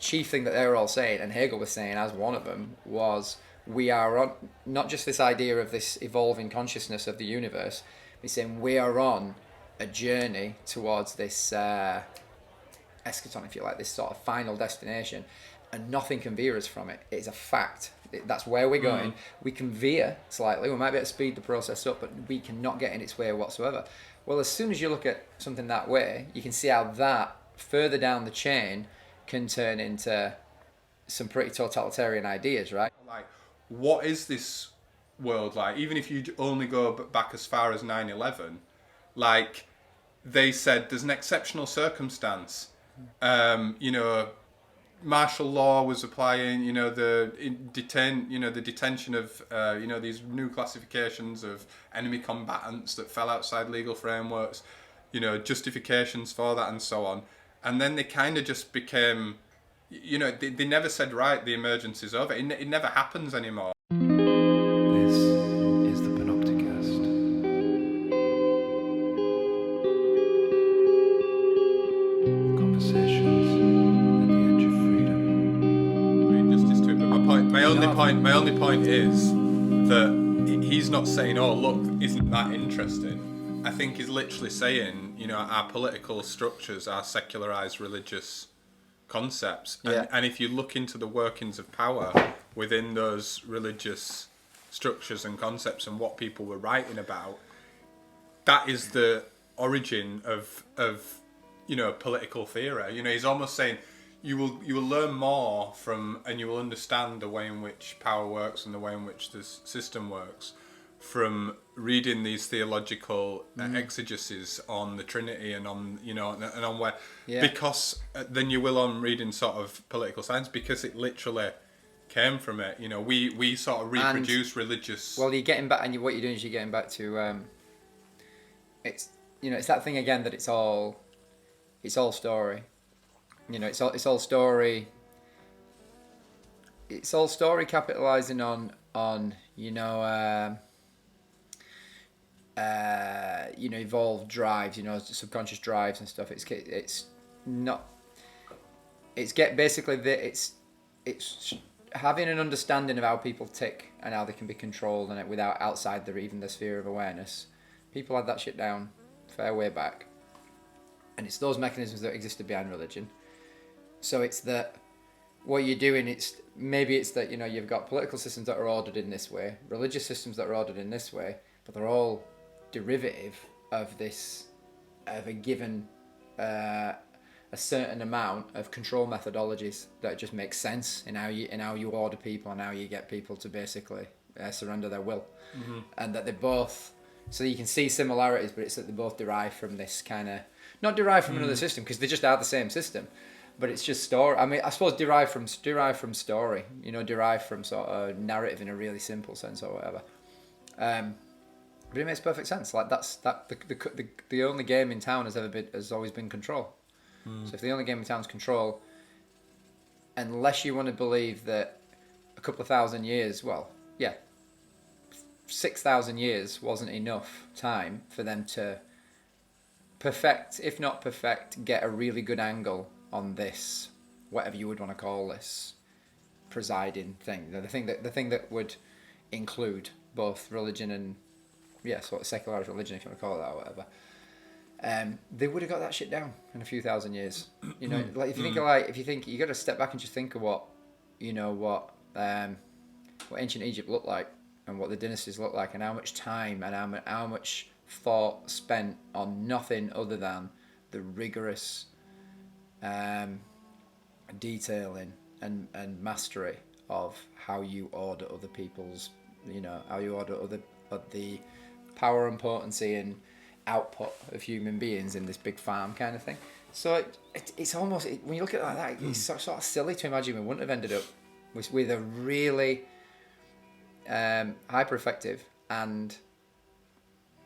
chief thing that they were all saying, and Hegel was saying as one of them, was we are on not just this idea of this evolving consciousness of the universe. He's saying we are on a journey towards this eschaton, if you like, this sort of final destination, and nothing can veer us from it. It is a fact. That's where we're going. We can veer slightly. We might be able to speed the process up, but we cannot get in its way whatsoever. Well, as soon as you look at something that way, you can see how that further down the chain can turn into some pretty totalitarian ideas, right? Like, what is this world like? Even if you only go back as far as 9/11, like they said, there's an exceptional circumstance. Martial law was applying. The detention of these new classifications of enemy combatants that fell outside legal frameworks. Justifications for that and so on. And then they kind of just became, they never said, right, the emergence is over. It never happens anymore. This is the Panopticast. Conversations at the edge of freedom. Justice to it. But my only point is that he's not saying, oh, look, isn't that interesting? I think he's literally saying, our political structures are secularized religious concepts. And if you look into the workings of power within those religious structures and concepts and what people were writing about, that is the origin of political theory. He's almost saying you will learn more from, and you will understand the way in which power works and the way in which the system works from reading these theological exegeses on the Trinity and on and on where, because then you will on reading sort of political science, because it literally came from it. We sort of reproduce religious. Well, you're getting back, and what you're doing is you're getting back to it's it's that thing again that it's all story. It's all story. It's all story capitalizing on evolved drives, subconscious drives and stuff. It's having an understanding of how people tick and how they can be controlled, and without outside even the sphere of awareness. People had that shit down fair way back, and it's those mechanisms that existed behind religion. So it's that what you're doing, it's that you've got political systems that are ordered in this way, religious systems that are ordered in this way, but they're all derivative of a given a certain amount of control methodologies that just make sense in how you order people and how you get people to basically surrender their will, and that they both. So you can see similarities, but it's that they both derive from this kind of not derived from another system, because they just are the same system, but it's just story. I mean, I suppose derived from story, derived from sort of narrative in a really simple sense or whatever. But it makes perfect sense. Like the only game in town has always been control. So if the only game in town is control, unless you want to believe that a couple of thousand years, 6,000 years wasn't enough time for them to perfect, if not perfect, get a really good angle on this, whatever you would want to call this, presiding thing. The thing that would include both religion and sort of secularized religion, if you want to call it that or whatever. They would have got that shit down in a few thousand years. Like if you think you got to step back and just think of what ancient Egypt looked like, and what the dynasties looked like, and how much time and how much thought spent on nothing other than the rigorous detailing and mastery of how you order other people's, how you order the power and potency and output of human beings in this big farm kind of thing. So it's almost, when you look at it like that, it's sort of silly to imagine we wouldn't have ended up with a really hyper effective, and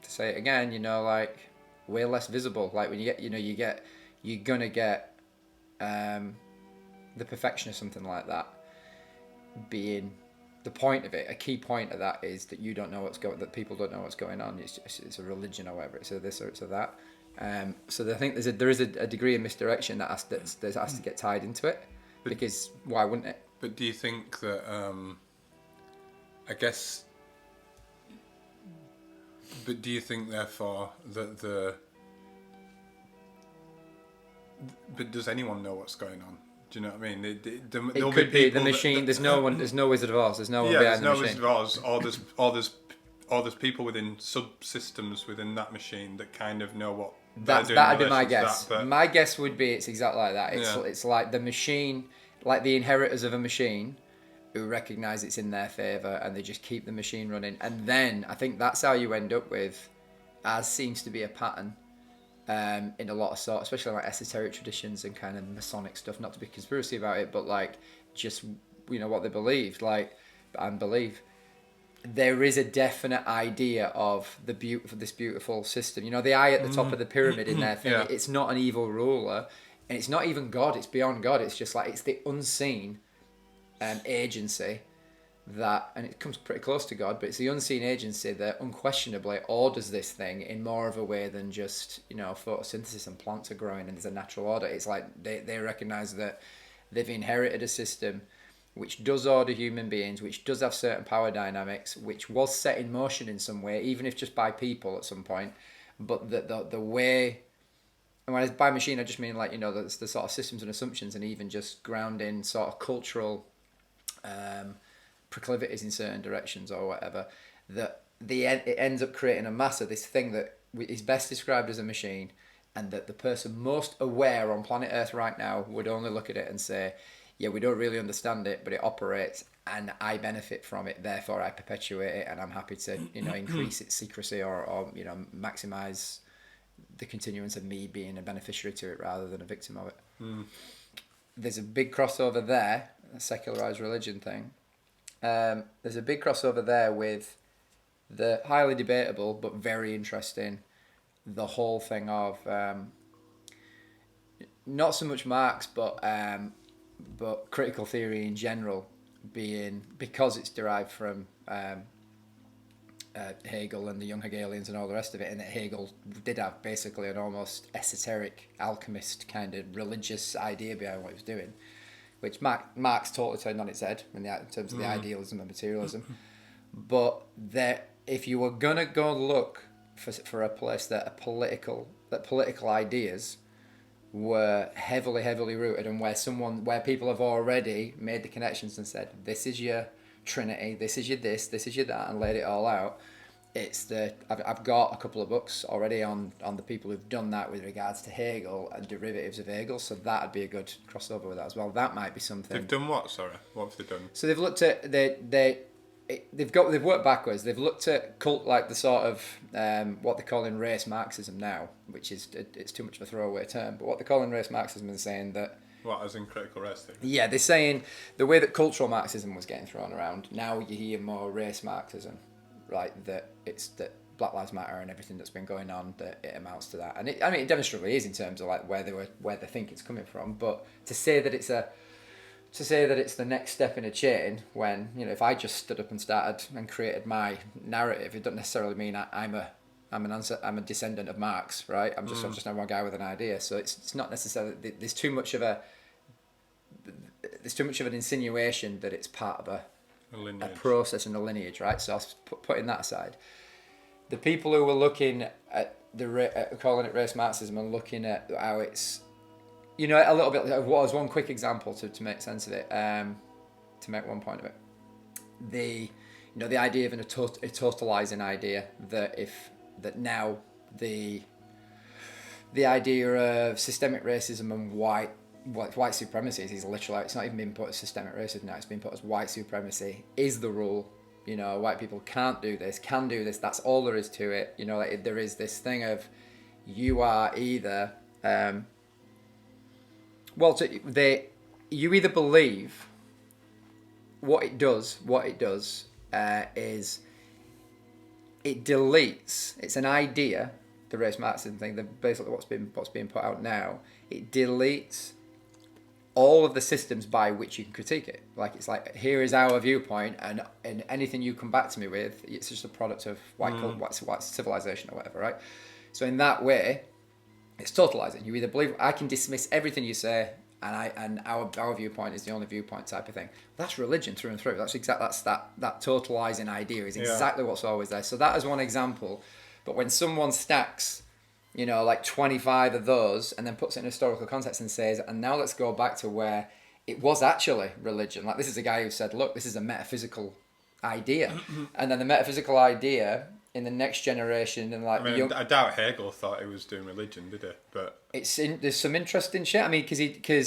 to say it again, like way less visible. Like when you get, you're gonna get the perfection of something like that being the point of it. A key point of that is that you don't know that people don't know what's going on. It's a religion or whatever. It's a this or it's a that. So I think there is a degree of misdirection that has to get tied into it. because why wouldn't it? But do you think that, I guess, but do you think therefore that but does anyone know what's going on? Do you know what I mean? It could be the machine. There's no Wizard of Oz. There's no one behind the machine. There's no Wizard of Oz, or there's people within subsystems within that machine that kind of know what they're doing. That'd be my guess. But my guess would be it's exactly like that. Yeah. It's like the machine, like the inheritors of a machine, who recognise it's in their favour and they just keep the machine running. And then I think that's how you end up with, as seems to be a pattern, in a lot of especially like esoteric traditions and kind of Masonic stuff. Not to be conspiracy about it, but like just what they believed, like and believe. There is a definite idea of this beautiful system. The eye at the top of the pyramid in their thing. Yeah. It's not an evil ruler, and it's not even God. It's beyond God. It's just like it's the unseen agency that, and it comes pretty close to God, but it's the unseen agency that unquestionably orders this thing in more of a way than just photosynthesis and plants are growing and there's a natural order. It's like they recognize that they've inherited a system which does order human beings, which does have certain power dynamics, which was set in motion in some way, even if just by people at some point. But the way, and when I by machine, I just mean like the sort of systems and assumptions, and even just grounding sort of cultural proclivities in certain directions or whatever. That it ends up creating a mass of this thing that is best described as a machine, and that the person most aware on planet Earth right now would only look at it and say, yeah, we don't really understand it, but it operates and I benefit from it, therefore I perpetuate it, and I'm happy to, increase its secrecy or maximize the continuance of me being a beneficiary to it rather than a victim of it. There's a big crossover there, a secularized religion thing. There's a big crossover there with the highly debatable but very interesting, the whole thing of not so much Marx, but critical theory in general being, because it's derived from Hegel and the young Hegelians and all the rest of it, and that Hegel did have basically an almost esoteric alchemist kind of religious idea behind what he was doing, which Marx totally turned on its head in terms of the idealism and materialism. But if you were gonna go look for a place that political ideas were heavily rooted, and where people have already made the connections and said, this is your Trinity, this is your this is your that, and laid it all out. I've got a couple of books already on the people who've done that with regards to Hegel and derivatives of Hegel, so that'd be a good crossover with that as well. That might be something. They've done what? Sorry, what have they done? So they've looked at they've worked backwards. They've looked at cult, like the sort of what they're calling race Marxism now, which is it's too much of a throwaway term, but what they're calling race Marxism is saying that. What, as in critical race theory? Yeah, they're saying the way that cultural Marxism was getting thrown around, now you hear more race Marxism, right? That Black Lives Matter and everything that's been going on, that it amounts to that. And it demonstrably is in terms of like where they think it's coming from. But to say that it's the next step in a chain, when if I just stood up and started and created my narrative, it doesn't necessarily mean I'm a descendant of Marx, right? I'm just one guy with an idea. So it's not necessarily, there's too much of an insinuation that it's part of a process and a lineage, right? So I was putting that aside. The people who were looking at calling it race Marxism and looking at how it's, a little bit, what was one quick example to make sense of it, to make one point of it. The idea of a totalizing idea that now the idea of systemic racism and white supremacy is literally, it's not even being put as systemic racism now, it's being put as white supremacy is the rule. White people can do this, that's all there is to it. Like there is this thing of you are either you either believe what it does is it deletes, it's an idea, the race Marxism thing, basically what's being put out now, it deletes all of the systems by which you can critique it. Like it's like, here is our viewpoint, and anything you come back to me with, it's just a product of white civilization or whatever, right? So in that way, it's totalizing. You either believe, I can dismiss everything you say, and our viewpoint is the only viewpoint type of thing. That's religion through and through. That's that totalizing idea is exactly what's always there. So that is one example. But when someone stacks, like 25 of those and then puts it in a historical context and says, and now let's go back to where it was actually religion. Like, this is a guy who said, look, this is a metaphysical idea. And then the metaphysical idea in the next generation, and like, I doubt Hegel thought he was doing religion, did he? But there's some interesting shit. I mean, because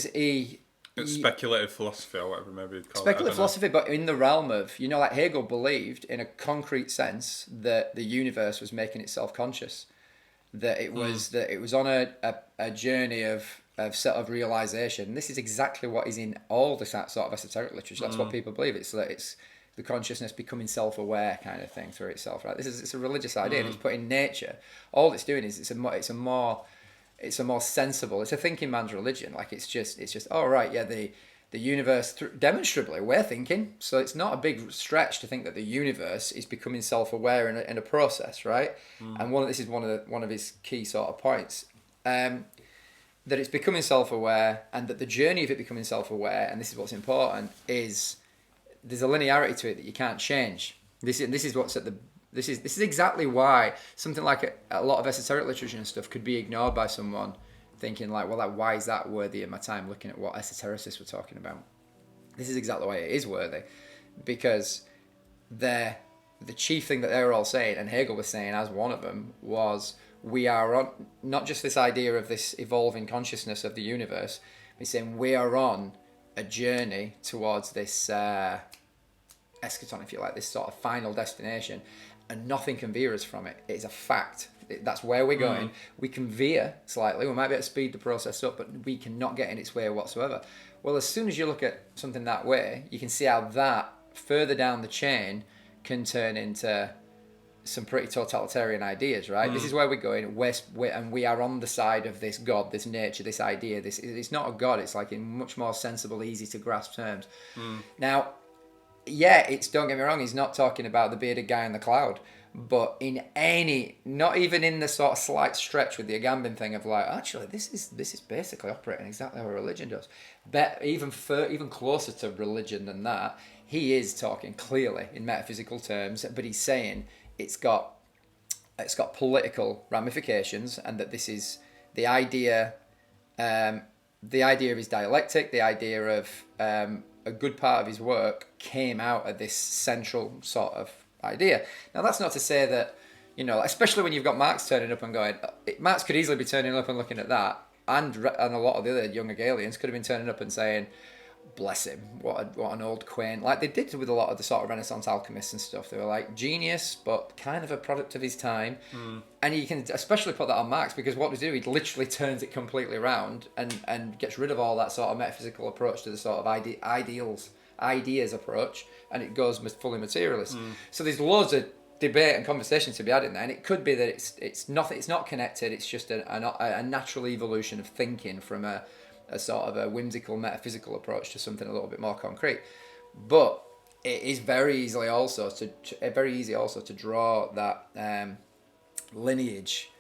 he it's speculative philosophy or whatever maybe you'd call it. Speculative philosophy, but in the realm of, like Hegel believed in a concrete sense that the universe was making itself conscious, that it was on a journey of realization. This is exactly what is in all this sort of esoteric literature. That's what people believe. It's that it's the consciousness becoming self-aware kind of thing through itself, right? It's a religious idea, and it's put in nature. All it's doing is it's a more sensible. It's a thinking man's religion. Like, it's just oh right, yeah, the universe demonstrably we're thinking. So it's not a big stretch to think that the universe is becoming self-aware in a process, right? And this is one of his key sort of points. That it's becoming self-aware, and that the journey of it becoming self-aware, and this is what's important, is there's a linearity to it that you can't change. This is what's at the this is exactly why something like a lot of esoteric literature and stuff could be ignored by someone thinking like, well, like, why is that worthy of my time looking at what esotericists were talking about? This is exactly why it is worthy, because the chief thing that they were all saying, and Hegel was saying as one of them, was we are on not just this idea of this evolving consciousness of the universe. He's saying we are on a journey towards this eschaton, if you like, this sort of final destination, and nothing can veer us from it. It is a fact. That's where we're going. We can veer slightly. We might be able to speed the process up, but we cannot get in its way whatsoever. Well, as soon as you look at something that way, you can see how that further down the chain can turn into some pretty totalitarian ideas, right? This is where we're going, and we are on the side of this God, this nature, this idea. It's not a God. It's like in much more sensible, easy to grasp terms. Now, yeah, don't get me wrong, he's not talking about the bearded guy in the cloud, but not even in the sort of slight stretch with the Agamben thing of like, actually, this is basically operating exactly how a religion does. But even closer to religion than that, he is talking clearly in metaphysical terms, but he's saying it's got political ramifications, and that this is the idea of his dialectic, the idea of a good part of his work came out of this central sort of idea. Now, that's not to say that, especially when you've got Marx turning up and going, Marx could easily be turning up and looking at that, and a lot of the other young Hegelians could have been turning up and saying, bless him, what an old quaint, like they did with a lot of the sort of Renaissance alchemists and stuff. They were like genius, but kind of a product of his time. And you can especially put that on Marx, because what does he do? He literally turns it completely around and gets rid of all that sort of metaphysical approach to the sort of ideas approach, and it goes fully materialist. So there's loads of debate and conversation to be had in there, and it could be that it's not connected. It's just a natural evolution of thinking from a sort of a whimsical metaphysical approach to something a little bit more concrete. But it is very easy also to draw that lineage,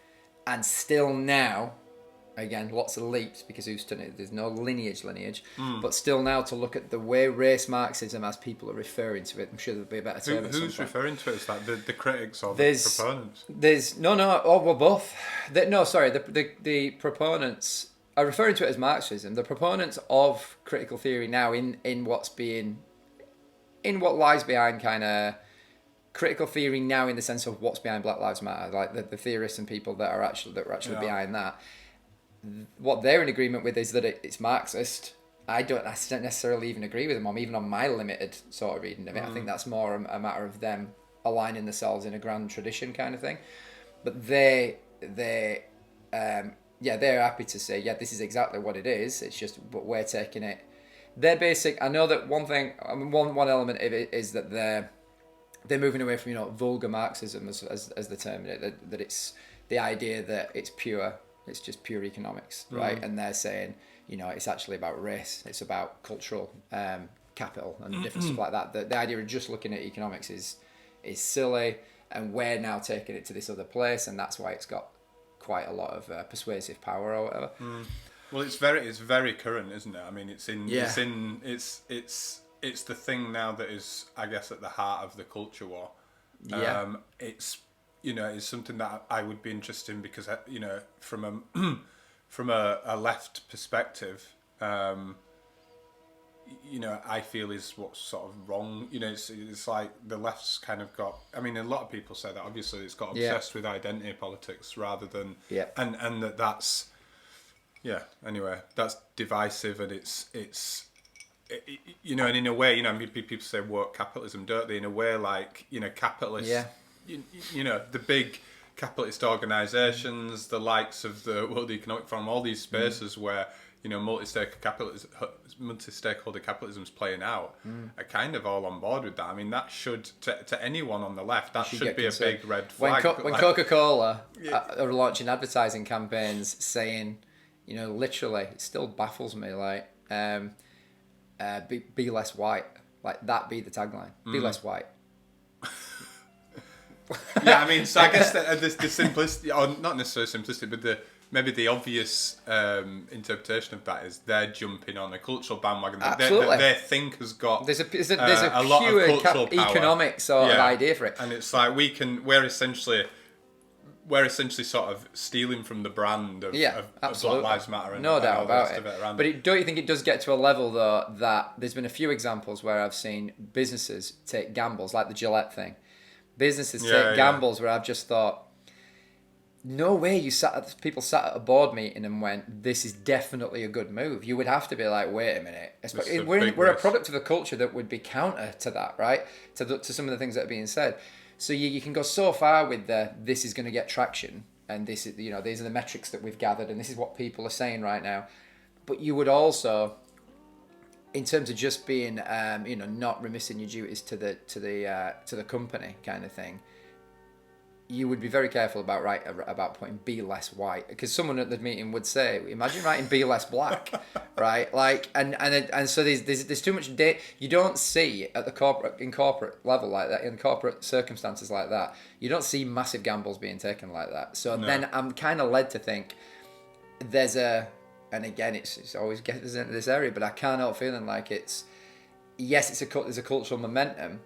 and still now, again, lots of leaps, because there's no lineage, but still now to look at the way race Marxism, as people are referring to it, I'm sure there'll be a better term. Who's referring to it? Is that the critics or the proponents? Both. The proponents are referring to it as Marxism. The proponents of critical theory now in what lies behind kind of critical theory now, in the sense of what's behind Black Lives Matter, like the theorists and people that were actually behind that. What they're in agreement with is that it's Marxist. I don't necessarily even agree with them, even on my limited sort of reading of it. I think that's more a matter of them aligning themselves in a grand tradition kind of thing. But they're happy to say, this is exactly what it is. It's just, but we're taking it. They're basic. I know that one thing, one element of it is that they're moving away from vulgar Marxism as the term in it. That it's the idea that it's just pure economics, right? And they're saying, it's actually about race. It's about cultural capital and different stuff like that. The idea of just looking at economics is silly, and we're now taking it to this other place, and that's why it's got quite a lot of persuasive power or whatever. Well, it's very current, isn't it? I mean, it's the thing now that is, I guess, at the heart of the culture war. Yeah. It's it's something that I would be interested in because from a left perspective, I feel is what's sort of wrong. It's like the left's kind of got. I mean, a lot of people say that obviously it's got obsessed with identity politics rather than and that's. Yeah. Anyway, that's divisive, and it's and in a way, people say woke capitalism, don't they? In a way, like capitalists. Yeah. The big capitalist organisations, the likes of the World Economic Forum, all these spaces where multi-stakeholder capitalism's playing out, are kind of all on board with that. I mean, that should to anyone on the left, that should be a big red flag. When Coca-Cola are launching advertising campaigns saying, literally, it still baffles me. Like, be less white. Like that. Be the tagline. Be less white. Yeah, I mean, so I guess the simplicity, or not necessarily simplistic, but maybe the obvious interpretation of that is they're jumping on a cultural bandwagon that they think has got there's a lot pure of cultural power. economic sort of idea for it, and it's like we're essentially sort of stealing from the brand of Black Lives Matter and no doubt all the about rest of it around. But don't you think it does get to a level though that there's been a few examples where I've seen businesses take gambles, like the Gillette thing. Businesses take gambles where I've just thought, no way people sat at a board meeting and went, this is definitely a good move. You would have to be like, wait a minute. We're a product of a culture that would be counter to that, right? To some of the things that are being said. So you can go so far with this is going to get traction, and this is these are the metrics that we've gathered, and this is what people are saying right now. But you would also, in terms of just being not remissing your duties to the company kind of thing, you would be very careful about putting be less white, because someone at the meeting would say, imagine writing be less black, right? Like and so there's too much data you don't see at the corporate level like that, in corporate circumstances like that. You don't see massive gambles being taken like that. So then I'm kind of led to think there's and again it's always gets us into this area, but I can't help feeling like there's a cultural momentum,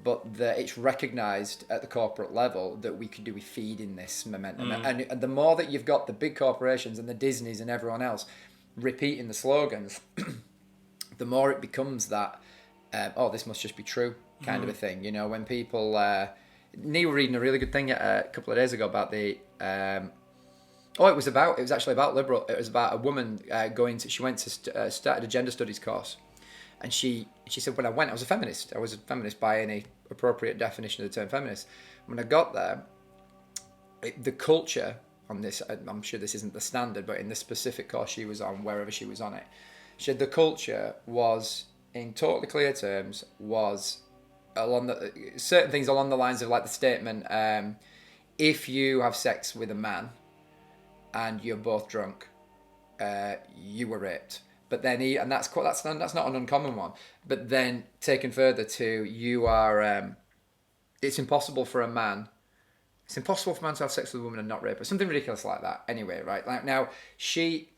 but that it's recognised at the corporate level that we could do with feeding this momentum. And the more that you've got the big corporations and the Disneys and everyone else repeating the slogans, the more it becomes that, this must just be true kind of a thing. When people... Neil were reading a really good thing a couple of days ago about the... it was actually about liberal. It was about a woman she went to start a gender studies course. And she said, when I went, I was a feminist. I was a feminist by any appropriate definition of the term feminist. When I got there, the culture on this, I'm sure this isn't the standard, but in the specific course she was on, wherever she was on it, she said the culture was, in totally clear terms, was certain things along the lines of like the statement, if you have sex with a man and you're both drunk, you were raped. But then that's not an uncommon one. But then taken further to you are, it's impossible for a man to have sex with a woman and not rape her. Something ridiculous like that. Anyway, right? Like now she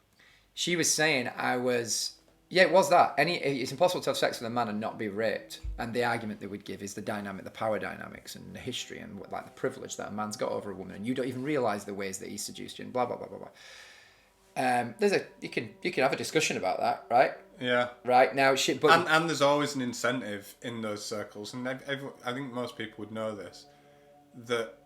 was saying it was that. It's impossible to have sex with a man and not be raped. And the argument they would give is the power dynamics and the history and like the privilege that a man's got over a woman, and you don't even realise the ways that he's seduced you and blah blah blah blah blah. You can have a discussion about that, right? Yeah. Right now, and there's always an incentive in those circles, and I think most people would know this, that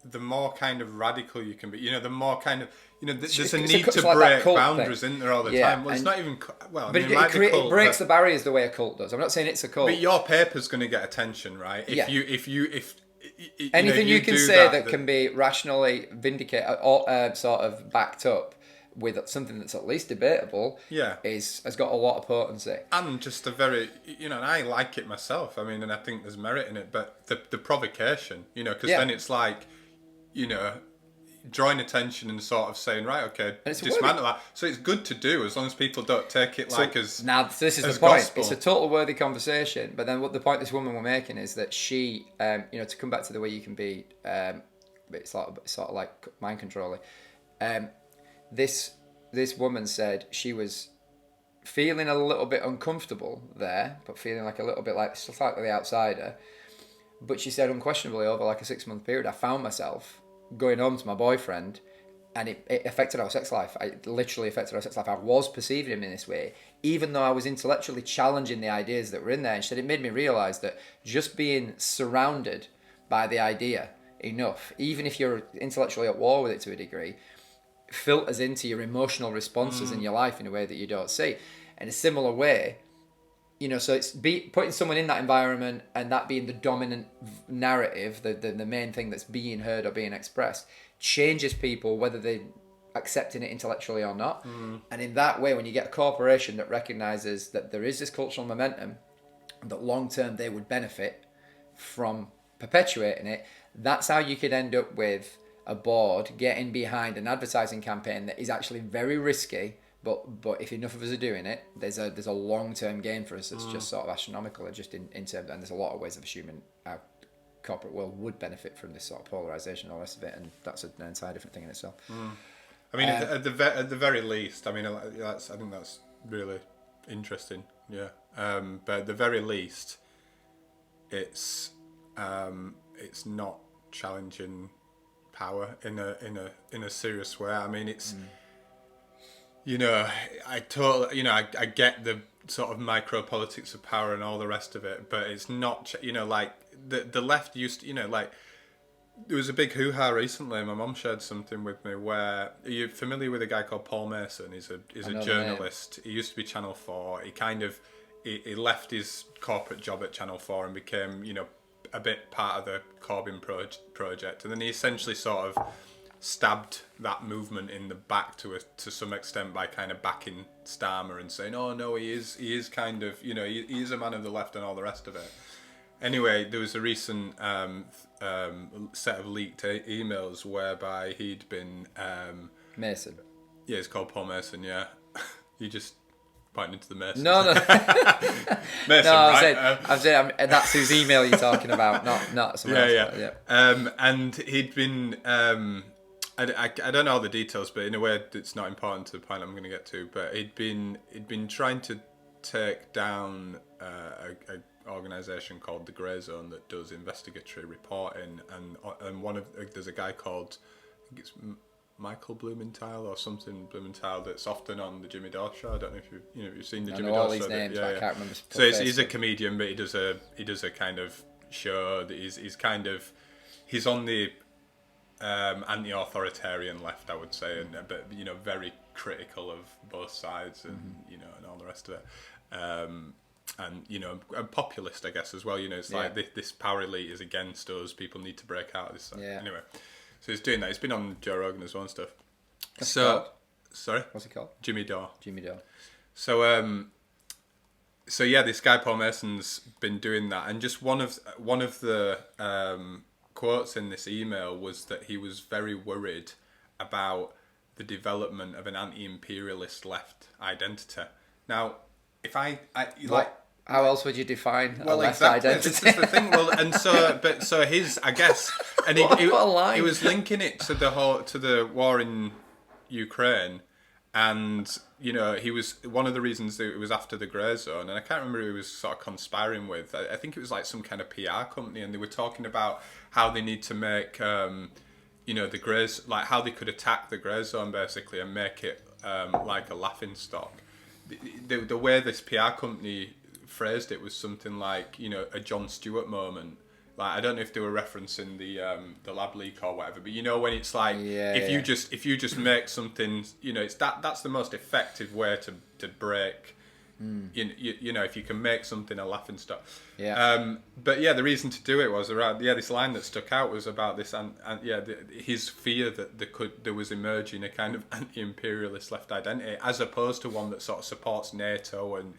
the more kind of radical you can be, the more kind of, there's a need to break boundaries in there all the time. Well, it's not even, it breaks the barriers the way a cult does. I'm not saying it's a cult. But your paper's going to get attention, right? If anything you can say that can be rationally vindicated or sort of backed up with something that's at least debatable, has got a lot of potency. And just a very, and I like it myself. I mean, and I think there's merit in it, but the provocation, because then it's like, drawing attention and sort of saying, right, okay, dismantle that. So it's good to do as long as people don't take it as now this is the point. Gospel. It's a total worthy conversation. But then what the point this woman were making is that she, to come back to the way you can be, it's sort of like mind controlling. This this woman said she was feeling a little bit uncomfortable there, but feeling like a little bit like slightly the outsider. But she said unquestionably over like a 6-month period, I found myself going home to my boyfriend, and it affected our sex life. It literally affected our sex life. I was perceiving him in this way, even though I was intellectually challenging the ideas that were in there. And she said it made me realise that just being surrounded by the idea enough, even if you're intellectually at war with it to a degree, filters into your emotional responses in your life in a way that you don't see. In a similar way, you know, so it's putting someone in that environment and that being the dominant narrative, the main thing that's being heard or being expressed, changes people whether they're accepting it intellectually or not. And in that way, when you get a corporation that recognises that there is this cultural momentum, that long term they would benefit from perpetuating it, that's how you could end up with a board getting behind an advertising campaign that is actually very risky, but if enough of us are doing it, there's a long-term gain for us that's just sort of astronomical, just in terms, and there's a lot of ways of assuming our corporate world would benefit from this sort of polarisation and all the rest of it, and that's an entire different thing in itself. I mean, at the very least, I mean, I think that's really interesting, yeah. But at the very least, it's not challenging power in a serious way. I mean, it's you know, I get the sort of micro politics of power and all the rest of it, but it's not, you know, like the left used to, you know, like there was a big hoo-ha recently. My mum shared something with me where, are you familiar with a guy called Paul Mason? He's a journalist. He used to be Channel 4. He left his corporate job at Channel 4 and became, you know, a bit part of the Corbyn project, and then he essentially sort of stabbed that movement in the back to some extent by kind of backing Starmer and saying, oh no, he is kind of, you know, he is a man of the left and all the rest of it. Anyway, there was a recent set of leaked emails whereby he'd been Mason. Yeah, it's called Paul Mason. Yeah, you just pointing to the Mason. No. Mason, no, right? I'm saying that's whose email you're talking about, not someone else. Yeah. And he'd been, I don't know all the details, but in a way that's not important to the point I'm going to get to. But he'd been trying to take down a organisation called the Grey Zone that does investigatory reporting, and there's a guy called, I think it's Michael Blumenthal or something Blumenthal, that's often on the Jimmy Dore show. I don't know if you've seen the Jimmy Dore show. I know all these names, but I can't remember. So he's a comedian, but he does a kind of show that he's on the anti-authoritarian left, I would say, but you know, very critical of both sides, and you know, and all the rest of it. And you know, a populist, I guess, as well. You know, it's like this power elite is against us. People need to break out of this. Yeah. Anyway. So he's doing that. He's been on Joe Rogan as well and stuff. What's it called? Sorry? What's it called? Jimmy Dore. Jimmy Dore. So yeah, this guy Paul Mason's been doing that, and just one of the quotes in this email was that he was very worried about the development of an anti-imperialist left identity. Now, if I like. How else would you define a left exactly. identity? This is the thing. Well, and so his, I guess, and he was linking it to the war in Ukraine, and you know, he was one of the reasons that it was after the Grey Zone, and I can't remember who he was sort of conspiring with. I think it was like some kind of PR company, and they were talking about how they need to make, you know, the Grey, like how they could attack the Grey Zone basically and make it like a laughing stock. The way this PR company phrased it was something like, you know, a Jon Stewart moment. Like, I don't know if they were referencing the lab leak or whatever, but you know, when it's like, if you just make something, you know, it's that's the most effective way to break. You know, if you can make something a laughing stock. Yeah. But yeah, the reason to do it was around this line that stuck out was about this, and his fear that there was emerging a kind of anti-imperialist left identity, as opposed to one that sort of supports NATO and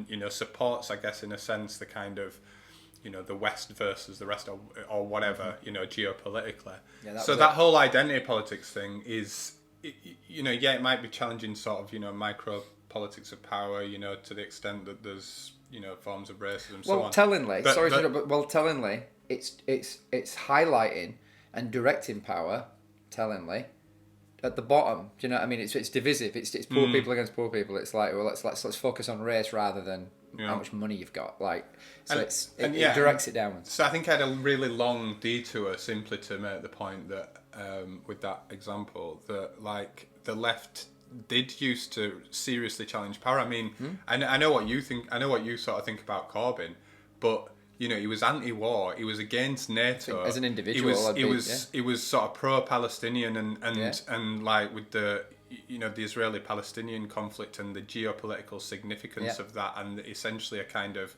you know, supports, I guess, in a sense, the kind of, you know, the West versus the rest, or whatever, you know, geopolitically. Yeah, that whole identity politics thing is, you know, it might be challenging sort of, you know, micro politics of power, you know, to the extent that there's, you know, forms of racism, so on. Tellingly, it's highlighting and directing power, tellingly, at the bottom. Do you know what I mean? It's divisive. It's poor people against poor people. It's like, well, let's focus on race rather than how much money you've got. Like, so it directs it downwards. So I think I had a really long detour simply to make the point that with that example that like the left did used to seriously challenge power. I mean, I know what you think. I know what you sort of think about Corbyn, but you know, he was anti-war. He was against NATO as an individual. He was sort of pro-Palestinian and like with the the Israeli-Palestinian conflict and the geopolitical significance of that, and essentially a kind of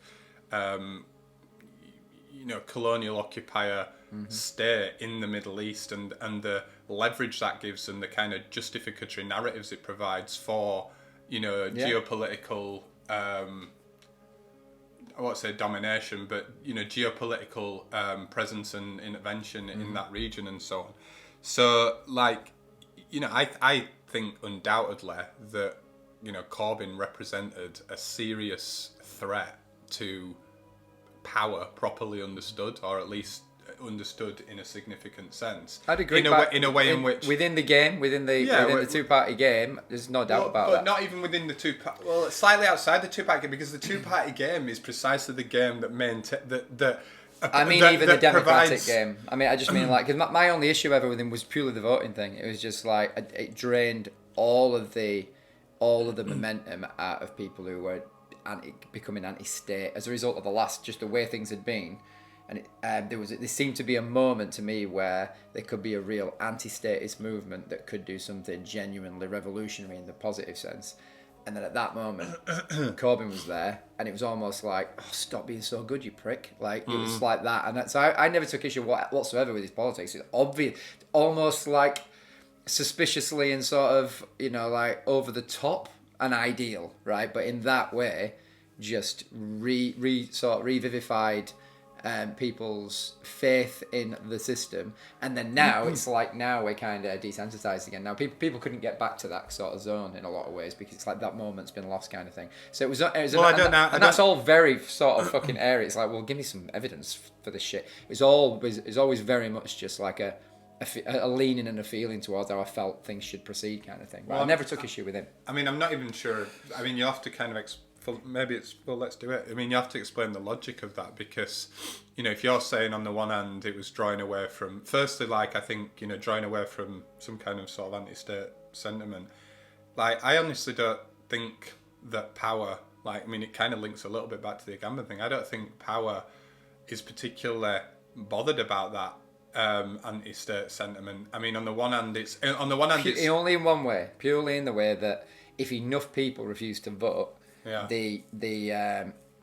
colonial occupier state in the Middle East, and the leverage that gives and the kind of justificatory narratives it provides for geopolitical I won't say domination, but geopolitical presence and intervention in that region and so on. So like I think undoubtedly that Corbyn represented a serious threat to power properly understood, or at least understood in a significant sense. I'd agree. In a way in which within the game, within the two-party game, there's no doubt about that. But not even within the two-party. Well, slightly outside the two-party game, because the two-party game is precisely the game that even the democratic game. I mean, I just mean like, because my only issue ever with him was purely the voting thing. It was just like it drained all of the momentum out of people who were becoming anti-state as a result of the way things had been. And there seemed to be a moment to me where there could be a real anti-statist movement that could do something genuinely revolutionary in the positive sense. And then at that moment, Corbyn was there, and it was almost like, oh, stop being so good, you prick. Like, it was like that. And so I never took issue whatsoever with his politics. It's obvious, almost like suspiciously and sort of, like over the top an ideal, right? But in that way, just revivified people's faith in the system, and then now it's like we're kind of desensitized again. Now people couldn't get back to that sort of zone in a lot of ways because it's like that moment's been lost kind of thing. So it was that's all very sort of fucking airy. It's like, well, give me some evidence for this shit. It's always very much just like a leaning and a feeling towards how I felt things should proceed kind of thing. Well, I never took issue with him. I mean, I'm not even sure. I mean, you have to kind of let's do it. I mean, you have to explain the logic of that, because, if you're saying on the one hand it was drawing away from, firstly, like, I think, drawing away from some kind of sort of anti-state sentiment. Like, I honestly don't think that power, like, I mean, it kind of links a little bit back to the Agamben thing. I don't think power is particularly bothered about that anti-state sentiment. I mean, on the one hand, it's only in one way, purely in the way that if enough people refuse to vote, the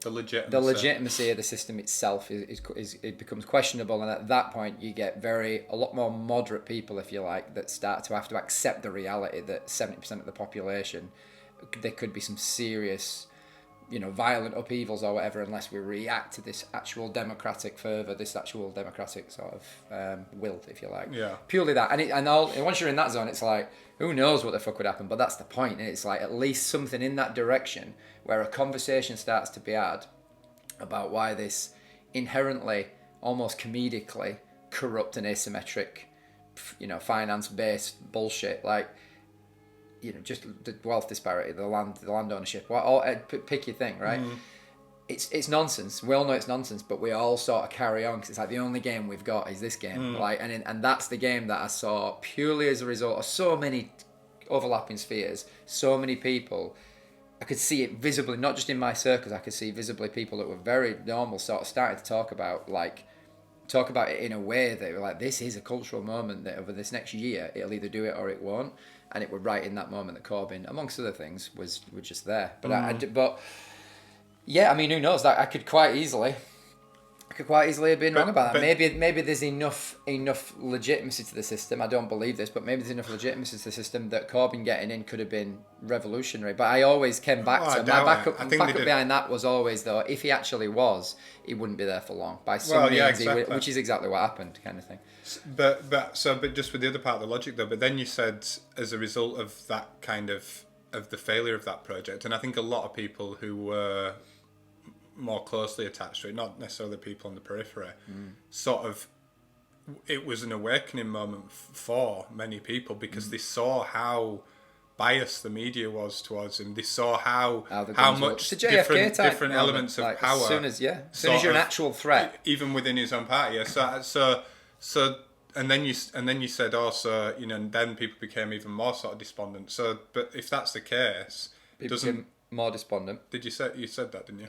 legitimacy of the system itself is it becomes questionable, and at that point you get a lot more moderate people, if you like, that start to have to accept the reality that 70% of the population, there could be some serious violent upheavals or whatever, unless we react to this actual democratic fervour, this actual democratic sort of will, if you like. Yeah. Purely that, and once you're in that zone, it's like, who knows what the fuck would happen? But that's the point. It's like at least something in that direction where a conversation starts to be had about why this inherently, almost comedically corrupt and asymmetric, finance-based bullshit, like, just the wealth disparity, the land ownership, pick your thing, right? It's nonsense. We all know it's nonsense, but we all sort of carry on because it's like the only game we've got is this game, like, and that's the game that I saw purely as a result of so many overlapping spheres, so many people. I could see it visibly, not just in my circles. I could see visibly people that were very normal sort of starting to talk about it in a way that were like, this is a cultural moment that over this next year it'll either do it or it won't. And it were right in that moment that Corbyn, amongst other things, was just there. But but yeah, I mean, who knows? That I could quite easily have been wrong about that. Maybe there's enough legitimacy to the system. I don't believe this, but maybe there's enough legitimacy to the system that Corbyn getting in could have been revolutionary. But I always came back to my backup behind that was always, though, if he actually was, he wouldn't be there for long. By some means, exactly. Which is exactly what happened, kind of thing. But just with the other part of the logic though. But then you said as a result of that kind of the failure of that project, and I think a lot of people who were more closely attached to it, not necessarily people on the periphery, sort of it was an awakening moment for many people because they saw how biased the media was towards him. They saw how much it's a JFK type different moment, elements of like, power. As soon as you're an actual threat, even within his own party. Yeah. So and then you said also, and then people became even more sort of despondent. So, but if that's the case, people became more despondent. Did you said that, didn't you?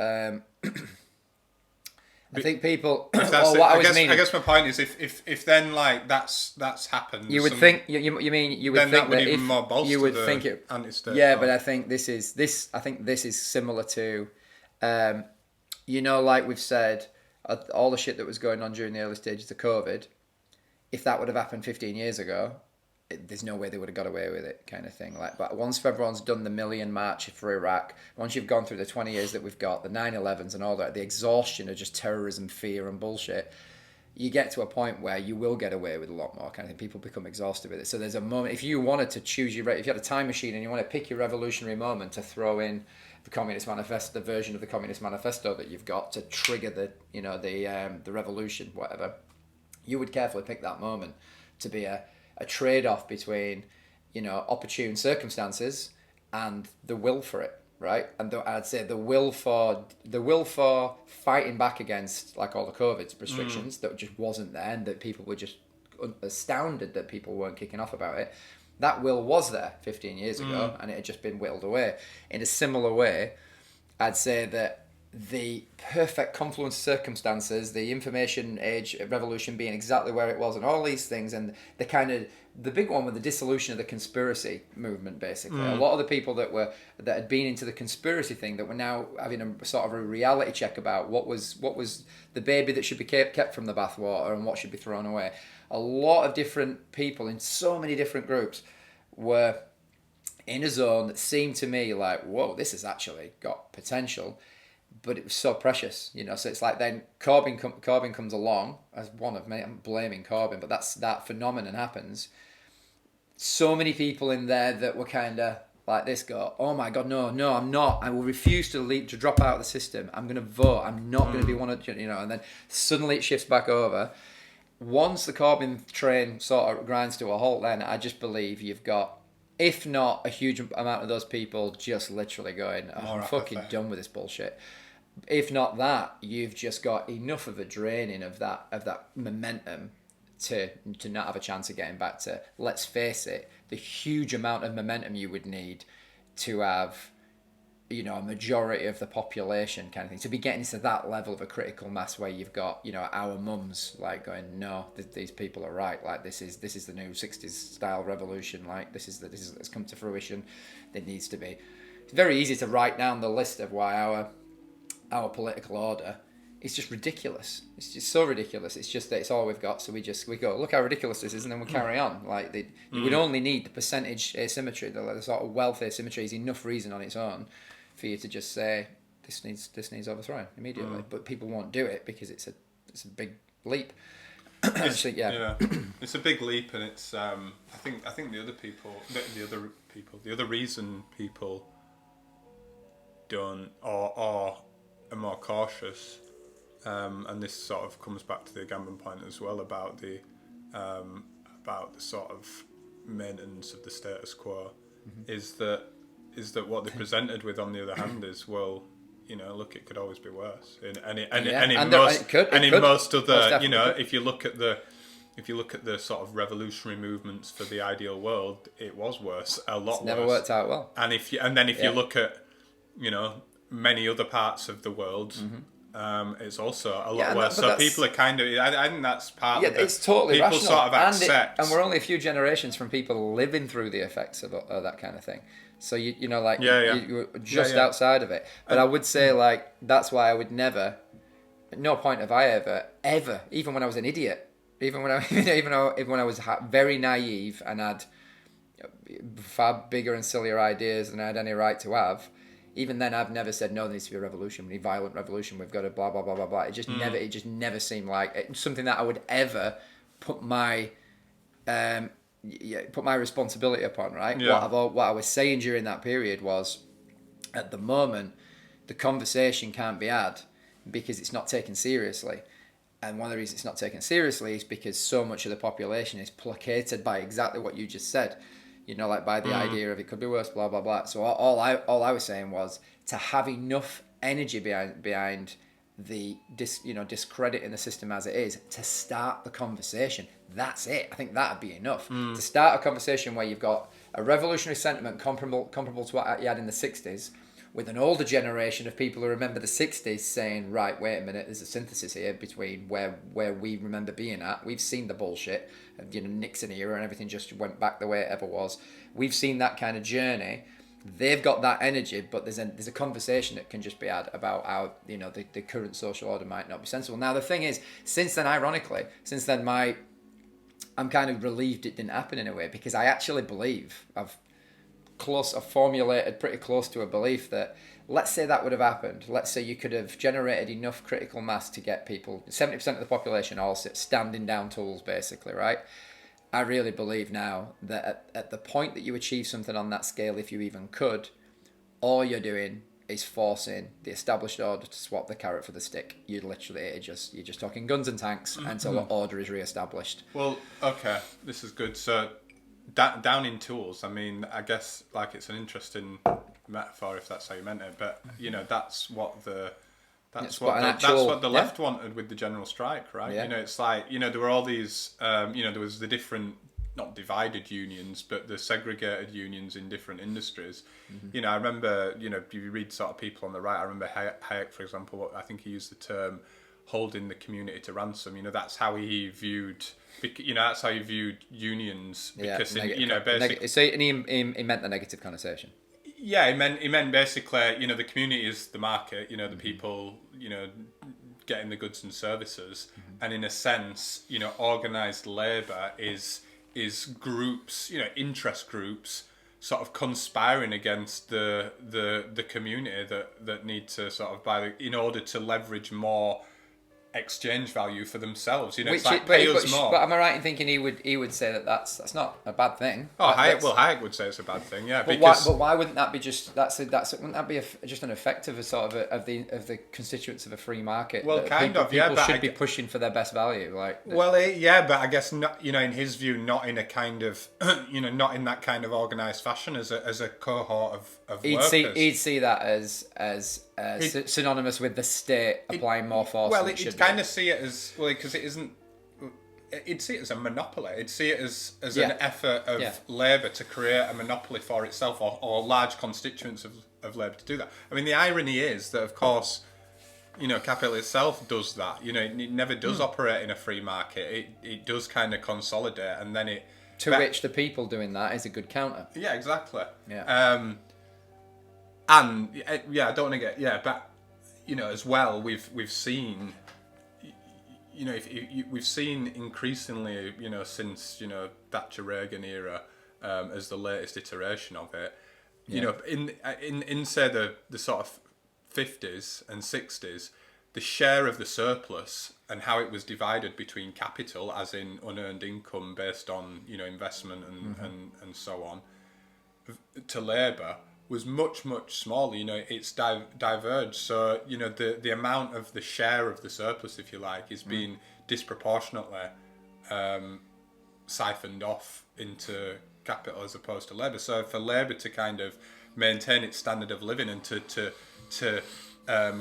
I think people. I guess my point is, if then like that's happened, you would think you would then think that would that even if more bolster you would the think it anti-state. Yeah, but I think this is similar to, like we've said, all the shit that was going on during the early stages of COVID. If that would have happened 15 years ago, there's no way they would have got away with it, kind of thing. Like, but once everyone's done the million march for Iraq, once you've gone through the 20 years that we've got, the 9/11s and all that, the exhaustion of just terrorism, fear, and bullshit, you get to a point where you will get away with a lot more, kind of thing. People become exhausted with it. So there's a moment, if you wanted to choose if you had a time machine and you want to pick your revolutionary moment to throw in the Communist Manifesto, the version of the Communist Manifesto that you've got to trigger the revolution, whatever, you would carefully pick that moment to be a trade-off between, opportune circumstances and the will for it, right? And I'd say the will for fighting back against like all the COVID restrictions that just wasn't there, and that people were just astounded that people weren't kicking off about it. That will was there 15 years ago, and it had just been whittled away. In a similar way, I'd say that the perfect confluence of circumstances, the information age revolution being exactly where it was, and all these things, and the big one with the dissolution of the conspiracy movement, basically. A lot of the people that had been into the conspiracy thing that were now having a sort of a reality check about what was the baby that should be kept from the bathwater and what should be thrown away. A lot of different people in so many different groups were in a zone that seemed to me like, whoa, this has actually got potential. But it was so precious, So it's like then Corbyn comes along as one of many. I'm blaming Corbyn, but that phenomenon happens. So many people in there that were kind of like this go, oh my God, no, I'm not. I will refuse to drop out of the system. I'm going to vote. I'm not going to be one of, And then suddenly it shifts back over. Once the Corbyn train sort of grinds to a halt, then I just believe you've got, if not a huge amount of those people just literally going, I'm fucking done with this bullshit. If not that, you've just got enough of a draining of that momentum to not have a chance of getting back to, let's face it, the huge amount of momentum you would need to have, a majority of the population kind of thing, to be getting to that level of a critical mass where you've got, our mums like going, no, these people are right, like this is the new 60s style revolution, like this is it's come to fruition. There needs to be. It's very easy to write down the list of why our political order is just ridiculous. It's just so ridiculous. It's just that it's all we've got, so we go, look how ridiculous this is, and then we carry on. Like you would only need the percentage asymmetry, the sort of wealth asymmetry is enough reason on its own for you to just say this needs overthrown immediately. But people won't do it because it's a big leap. It's a big leap, and it's I think the other reason people don't or are more cautious, and this sort of comes back to the Gambon point as well about the sort of maintenance of the status quo, is that what they presented with on the other hand is, well, look, it could always be worse. Most other, if you look at the sort of revolutionary movements for the ideal world, it was worse, a lot worse. Never worked out well. And if you look at, many other parts of the world, it's also a lot worse. So people are kind of, I think that's part of it. It's totally people rational. Sort of accept. And we're only a few generations from people living through the effects of that kind of thing. So you're just outside of it. But I would say that's why I would never, at no point have I ever, even when I was an idiot, even when I was very naive and had far bigger and sillier ideas than I had any right to have, even then I've never said, no, there needs to be a revolution, we need violent revolution, we've got to blah blah blah blah blah. It just never seemed like something that I would ever put my responsibility upon, right? Yeah. What I was saying during that period was, at the moment, the conversation can't be had because it's not taken seriously. And one of the reasons it's not taken seriously is because so much of the population is placated by exactly what you just said. Like by the idea of it could be worse, blah, blah, blah. So all I was saying was to have enough energy behind the discrediting the system as it is to start the conversation. That's it. I think that'd be enough to start a conversation where you've got a revolutionary sentiment comparable to what you had in the 60s, with an older generation of people who remember the 60s saying, right, wait a minute, there's a synthesis here between where we remember being at. We've seen the bullshit, Nixon era and everything just went back the way it ever was. We've seen that kind of journey. They've got that energy, but there's a conversation that can just be had about how, the current social order might not be sensible. Now, the thing is, ironically, I'm kind of relieved it didn't happen in a way, because I actually believe I've formulated pretty close to a belief that, let's say that would have happened. Let's say you could have generated enough critical mass to get people, 70% of the population all standing down tools, basically, right? I really believe now that at the point that you achieve something on that scale, if you even could, all you're doing is forcing the established order to swap the carrot for the stick. You're just talking guns and tanks until order is re-established. Well, okay, this is good. So down in tools, I mean, I guess it's an interesting metaphor if that's how you meant it, but that's what the left wanted with the general strike, right? Yeah. It's like, there were all these there was the different, not divided unions, but the segregated unions in different industries. I remember, if you read sort of people on the right, I remember Hayek, for example, I think he used the term holding the community to ransom. That's how he viewed unions, because basically, so he meant the negative connotation. Yeah, he meant basically, the community is the market, the people, getting the goods and services, and in a sense, organised labour is groups, interest groups, sort of conspiring against the community that need to sort of in order to leverage more exchange value for themselves. It's like pay us more. But am I right in thinking he would say that that's not a bad thing? Oh, Hayek would say it's a bad thing, yeah. But why wouldn't that be just wouldn't that be just an effect of of the constituents of a free market? Well, people should be pushing for their best value, like. Well, but I guess not. In his view, not in a kind of not in that kind of organised fashion as a cohort of workers. He'd see that as synonymous with the state applying more force. Well, it'd kind of see it as, because it isn't. It'd see it as a monopoly. It'd see it as an effort of labour to create a monopoly for itself, or large constituents of labour to do that. I mean, the irony is that, of course, capital itself does that. It never does operate in a free market. It does kind of consolidate, and then which the people doing that is a good counter. Yeah, exactly. Yeah. And I don't want to get but as well, we've seen. We've seen increasingly, since Thatcher Reagan era, as the latest iteration of it. In say the sort of 50s and 60s, the share of the surplus and how it was divided between capital, as in unearned income based on investment and so on, to labour, was much smaller. It's diverged. So the amount of the share of the surplus, if you like, is being disproportionately siphoned off into capital as opposed to labour. So for labour to kind of maintain its standard of living and to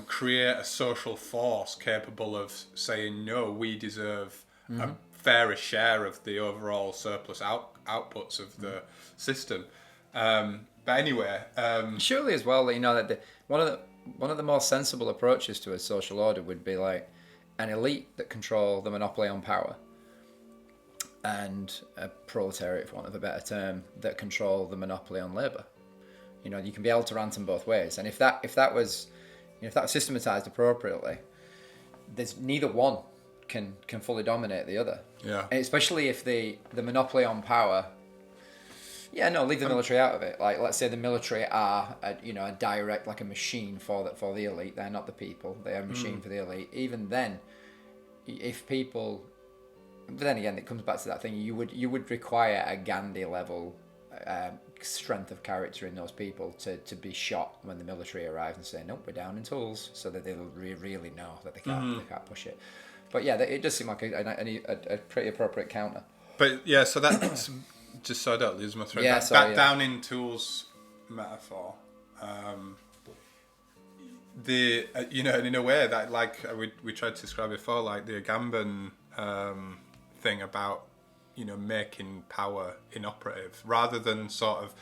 create a social force capable of saying, no, we deserve a fairer share of the overall surplus outputs of the system. But anyway, surely as well, that one of the more sensible approaches to a social order would be like an elite that control the monopoly on power, and a proletariat, for want of a better term, that control the monopoly on labour. You can be able to rant them both ways, and if that was systematized appropriately, there's neither one can fully dominate the other. Yeah. And especially if the monopoly on power. Yeah, no, leave the military out of it. Like, let's say the military are, a direct, like a machine for the elite. They're not the people. They are a machine for the elite. Even then, if people, but then again, it comes back to that thing. You would require a Gandhi level strength of character in those people to be shot when the military arrives and say, nope, we're down in tools, so that they'll really know that they can't push it. But yeah, it does seem like a pretty appropriate counter. But yeah, so that's just so I don't lose my thread. Yeah, Back down in tools metaphor. And in a way that, like we tried to describe before, like the Agamben thing about making power inoperative rather than sort of.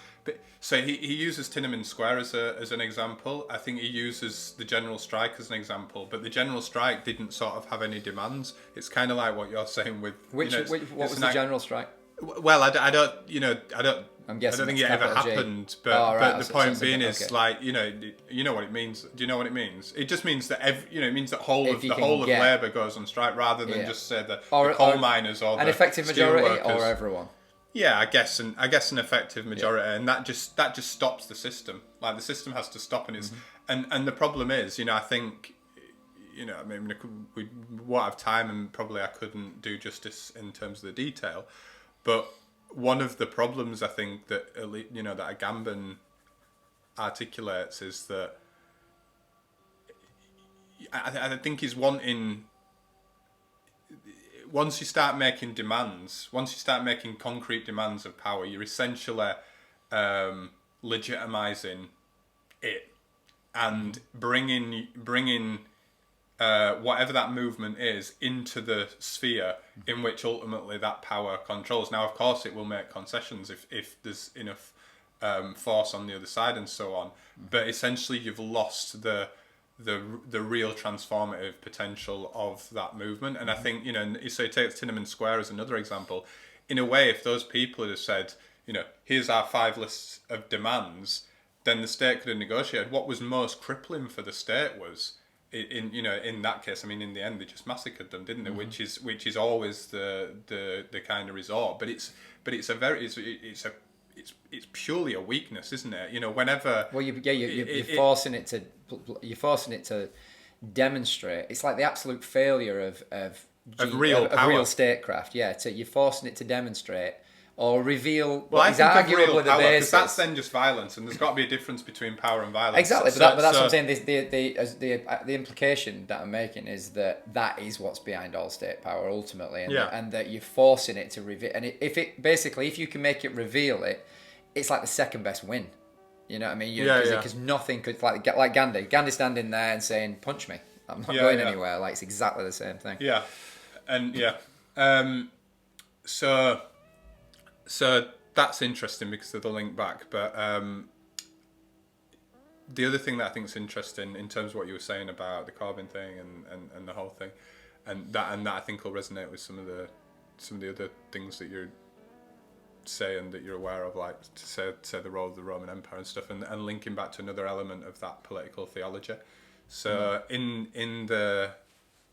So he uses Tiananmen Square as an example. I think he uses the general strike as an example, but the general strike didn't sort of have any demands. It's kind of like what you're saying with What was the general strike? Well, I don't. I'm guessing I don't think it's it ever capital G. happened, but the point being is okay. like you know what it means. Do you know what it means? It just means that it means that the whole of get- labour goes on strike rather than just say the Or- coal or miners or an the effective steel majority workers. or everyone. Yeah, I guess an effective majority, and that just stops the system. Like the system has to stop, and it's and the problem is, I think, I mean, we won't have time, and probably I couldn't do justice in terms of the detail, but one of the problems I think that that Agamben articulates is that I think he's wanting. Once you start making concrete demands of power, you're essentially legitimizing it and bringing whatever that movement is into the sphere in which ultimately that power controls. Now, of course, it will make concessions if there's enough force on the other side and so on. But essentially, you've lost the real transformative potential of that movement. And I think, so you take Tiananmen Square as another example. In a way, if those people had said, here's our 5 lists of demands, then the state could have negotiated. What was most crippling for the state was, in that case, I mean, in the end, they just massacred them, didn't they? Which is always the kind of resort. But it's purely a weakness, isn't it? Whenever. Well, you're forcing it to demonstrate. It's like the absolute failure of real statecraft. Yeah, you're forcing it to demonstrate or reveal what is arguably the basis. Because that's then just violence, and there's got to be a difference between power and violence. Exactly, but that's what I'm saying. The implication that I'm making is that is what's behind all state power ultimately, and that you're forcing it to reveal. And if you can make it reveal it, it's like the second best win. You know what I mean? Because nothing could like Gandhi standing there and saying, "Punch me, I'm not going anywhere." Like it's exactly the same thing. Yeah, and so that's interesting because of the link back. But the other thing that I think is interesting in terms of what you were saying about the Corbyn thing and the whole thing, and that I think will resonate with some of the other things that you're saying that you're aware of, like to say the role of the Roman Empire and stuff, and linking back to another element of that political theology. So in the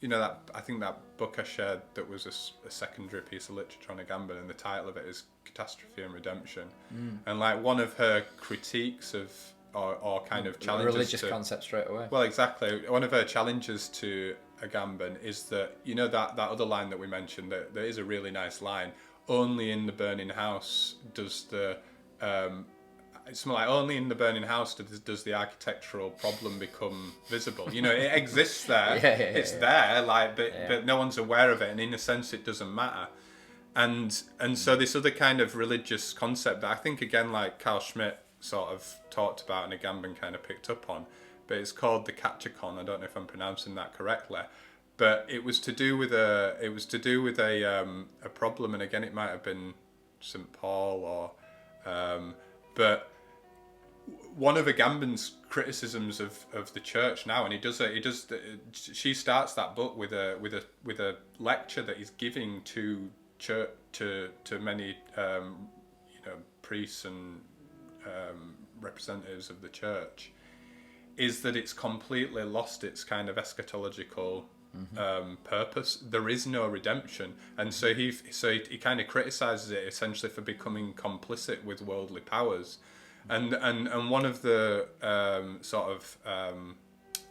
that I think that book I shared that was a secondary piece of literature on Agamben, and the title of it is Catastrophe and Redemption. And like one of her critiques of or kind of challenges religious concept straight away. Well, exactly. One of her challenges to Agamben is that that other line that we mentioned, that there is a really nice line. Only in the burning house does the something like only in the burning house does the architectural problem become visible. It exists there. It's there, but no one's aware of it, and in a sense, it doesn't matter. And so this other kind of religious concept that I think again, like Carl Schmitt sort of talked about and Agamben kind of picked up on, but it's called the Katchikon. I don't know if I'm pronouncing that correctly. But it was to do with a problem, and again, it might have been St. Paul or, but one of Agamben's criticisms of the church now, and she starts that book with a lecture that he's giving to church to many priests and representatives of the church, is that it's completely lost its kind of eschatological purpose. There is no redemption, and so he kind of criticizes it essentially for becoming complicit with worldly powers, and one of the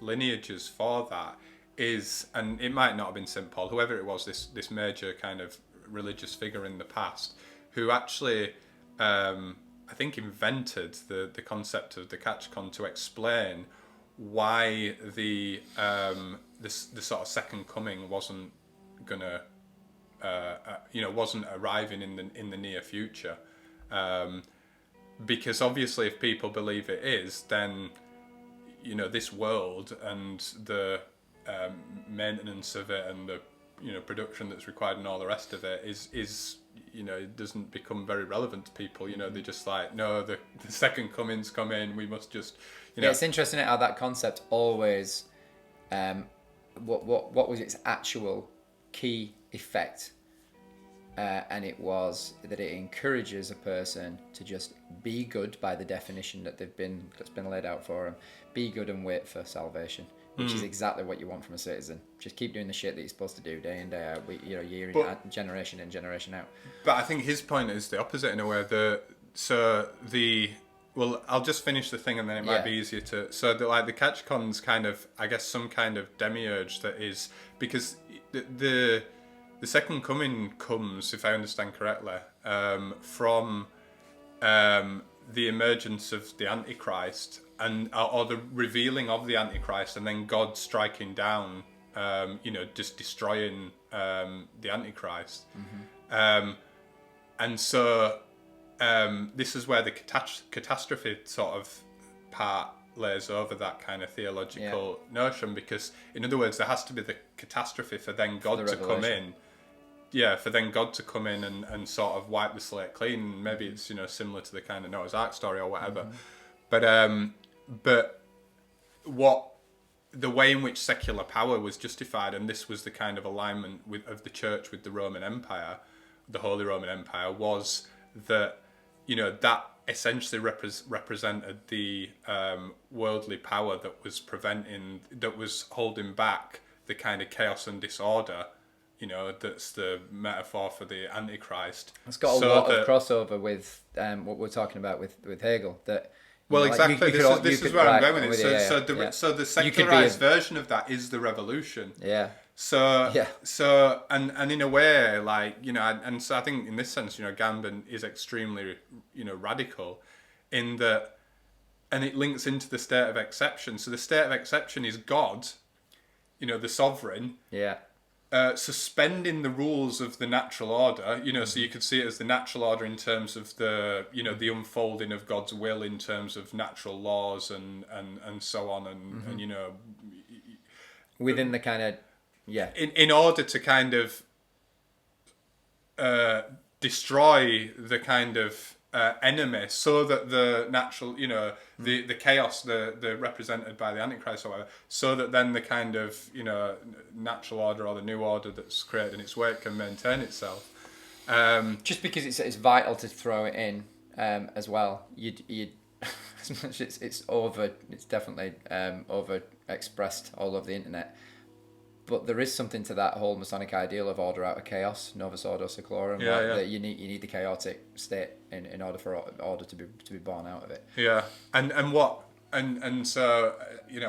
lineages for that is, and it might not have been St. Paul, whoever it was, this major kind of religious figure in the past, who actually I think invented the concept of the Katchikon to explain why the sort of second coming wasn't gonna, wasn't arriving in the near future, because obviously if people believe it is, then this world and the maintenance of it and the production that's required and all the rest of it is it doesn't become very relevant to people. They're just like, no, the second coming's come in, we must just Yeah, it's interesting how that concept always what was its actual key effect, and it was that it encourages a person to just be good by the definition that's been laid out for them. Be good and wait for salvation, which is exactly what you want from a citizen. Just keep doing the shit that you're supposed to do day in, day out, year in, generation in, generation out. But I think his point is the opposite in a way. Well, I'll just finish the thing and then it might be easier to. So the catch-con's kind of, I guess, some kind of demiurge that is, because the second coming comes, if I understand correctly, from the emergence of the Antichrist or the revealing of the Antichrist, and then God striking down, just destroying the Antichrist. And so this is where the catastrophe sort of part lays over that kind of theological notion, because in other words, there has to be the catastrophe for then God to come in. Yeah, for then God to come in and sort of wipe the slate clean. Maybe it's similar to the kind of Noah's Ark story or whatever. But what the way in which secular power was justified, and this was the kind of alignment of the church with the Roman Empire, the Holy Roman Empire, was that that essentially represented the worldly power that was holding back the kind of chaos and disorder. That's the metaphor for the Antichrist. It's got a lot of crossover with what we're talking about with Hegel. Exactly. This is where I'm going with it. So the secularized version of that is the revolution. Yeah. So and in a way, and so I think in this sense, Gambon is extremely, radical, in that, and it links into the state of exception. So the state of exception is God, the sovereign. Yeah. Suspending the rules of the natural order, so you could see it as the natural order in terms of the, the unfolding of God's will in terms of natural laws and so on, and within the kind of, in order to kind of destroy the kind of enemy, so that the natural, the chaos, the represented by the Antichrist or whatever, so that then the kind of, natural order or the new order that's created in its wake can maintain itself. Just because it's vital to throw it in as well. You'd as much as it's definitely over expressed all over the internet. But there is something to that whole Masonic ideal of order out of chaos, novus ordo seclorum. That you need the chaotic state in order for order to be born out of it. Yeah, and so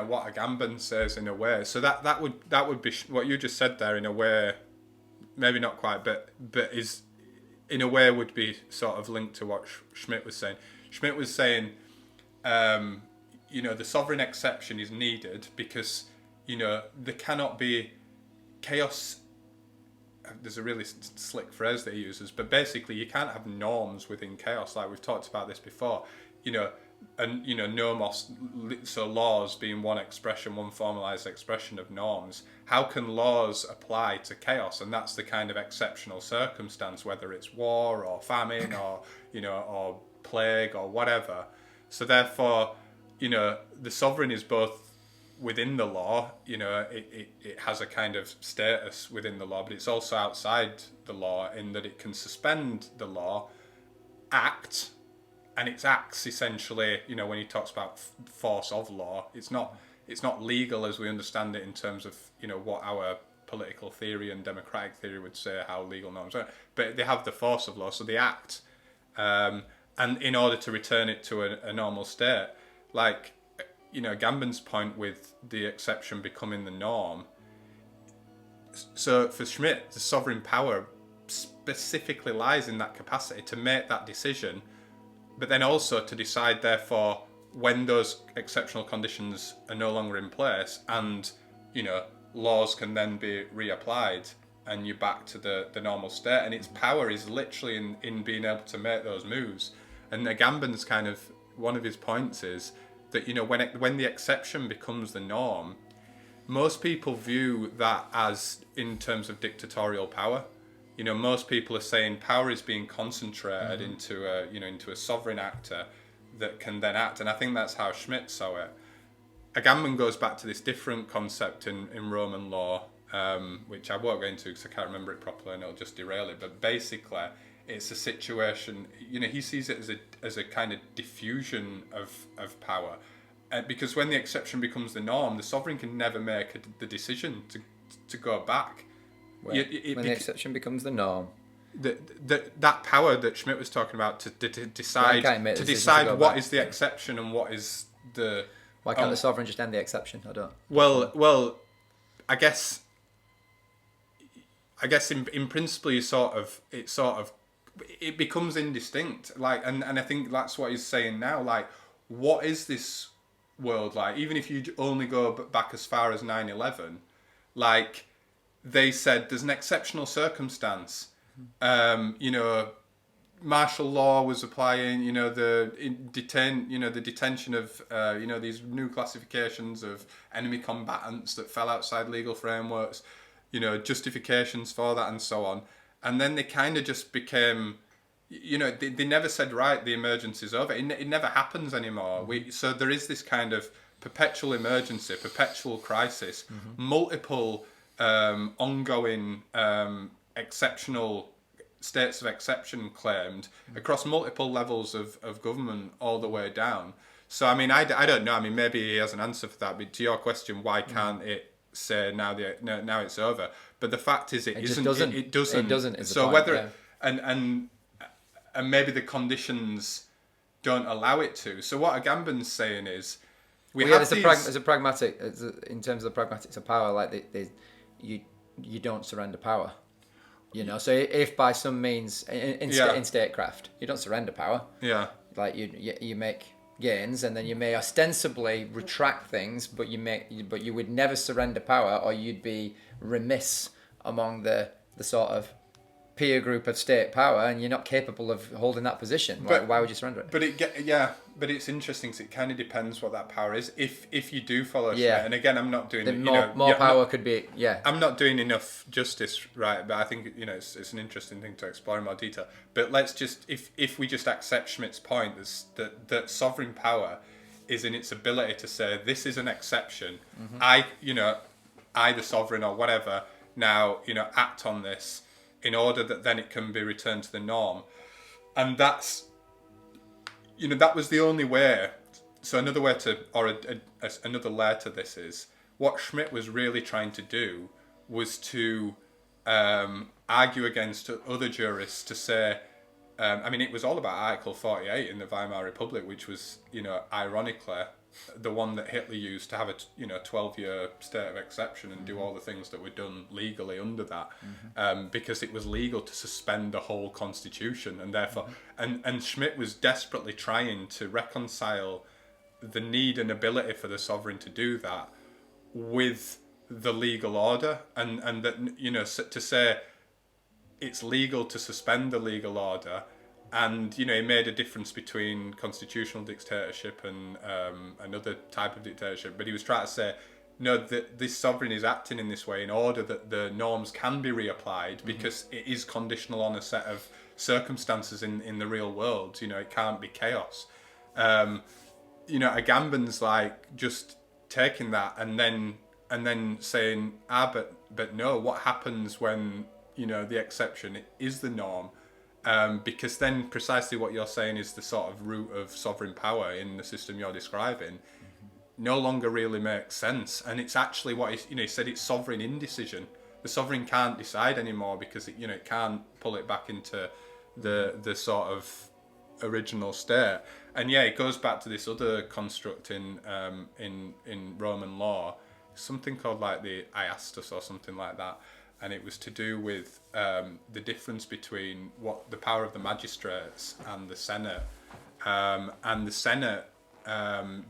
what Agamben says in a way. So that would be what you just said there in a way, maybe not quite, but is in a way would be sort of linked to what Schmidt was saying. Schmidt was saying, the sovereign exception is needed because. There cannot be chaos. There's a really slick phrase that he uses, but basically you can't have norms within chaos. Like we've talked about this before, nomos, so laws being one formalized expression of norms. How can laws apply to chaos? And that's the kind of exceptional circumstance, whether it's war or famine or, or plague or whatever. So therefore, the sovereign is both within the law, it has a kind of status within the law, but it's also outside the law in that it can suspend the law, act, and its acts essentially, when he talks about force of law, it's not legal as we understand it in terms of, what our political theory and democratic theory would say how legal norms are, but they have the force of law, so they act, and in order to return it to a normal state, like, Gambon's point with the exception becoming the norm. So for Schmidt, the sovereign power specifically lies in that capacity to make that decision, but then also to decide, therefore, when those exceptional conditions are no longer in place and, laws can then be reapplied and you're back to the normal state. And its power is literally in being able to make those moves. And Agamben's kind of, one of his points is that, you know, when the exception becomes the norm, most people view that as in terms of dictatorial power. You know, most people are saying power is being concentrated into a sovereign actor that can then act. And I think that's how Schmitt saw it. Agamben goes back to this different concept in Roman law, which I won't go into because I can't remember it properly and it'll just derail it. But basically, it's a situation, you know, he sees it as a kind of diffusion of power. Because when the exception becomes the norm, the sovereign can never make the decision to go back. When the exception becomes the norm. That power that Schmitt was talking about to decide what is the exception and what is the... Why can't the sovereign just end the exception? I don't... Well, I guess in principle it becomes indistinct. Like, and I think that's what he's saying now. Like, what is this world like? Even if you only go back as far as 9/11, like they said, there's an exceptional circumstance. You know, martial law was applying. You know, the detention of these new classifications of enemy combatants that fell outside legal frameworks. You know, justifications for that and so on. And then they kind of just became, you know, they never said, right, the emergency is over. It never happens anymore. So there is this kind of perpetual emergency, perpetual crisis, multiple ongoing exceptional states of exception claimed across multiple levels of government all the way down. So, I mean, I don't know. I mean, maybe he has an answer for that. But to your question, why can't it say now it's over? But the fact is, it isn't. It doesn't. It doesn't. So point, whether yeah. and maybe the conditions don't allow it to. So what Agamben's saying is, in terms of the pragmatics of power, like you don't surrender power. You know, so if by some means in statecraft you don't surrender power, like you make gains and then you may ostensibly retract things, but you would never surrender power, or you'd be remiss among the sort of peer group of state power, and you're not capable of holding that position. Like, why would you surrender it? But it's interesting because it kind of depends what that power is. If you do follow Schmitt, and again, I'm not doing more power could be I'm not doing enough justice, right? But I think, you know, it's an interesting thing to explore in more detail. But let's just if we just accept Schmitt's point that sovereign power is in its ability to say, this is an exception. I the sovereign or whatever now, you know, act on this in order that then it can be returned to the norm. And that's, you know, that was the only way. So another way to, or another layer to this is, what Schmitt was really trying to do was to argue against other jurists to say, I mean, it was all about Article 48 in the Weimar Republic, which was, you know, ironically, the one that Hitler used to have a 12-year state of exception and do all the things that were done legally under that, because it was legal to suspend the whole constitution, and therefore, and Schmitt was desperately trying to reconcile the need and ability for the sovereign to do that with the legal order, and that, you know, to say it's legal to suspend the legal order. And, you know, he made a difference between constitutional dictatorship and another type of dictatorship. But he was trying to say, no, that this sovereign is acting in this way in order that the norms can be reapplied, because it is conditional on a set of circumstances in the real world. You know, it can't be chaos. You know, Agamben's like just taking that and then saying, but no, what happens when, you know, the exception is the norm? Because then precisely what you're saying is the sort of root of sovereign power in the system you're describing no longer really makes sense. And it's actually what he said, it's sovereign indecision. The sovereign can't decide anymore because it can't pull it back into the sort of original state. And yeah, it goes back to this other construct in Roman law, something called like the iastus or something like that. And it was to do with the difference between what the power of the magistrates and the Senate. And the Senate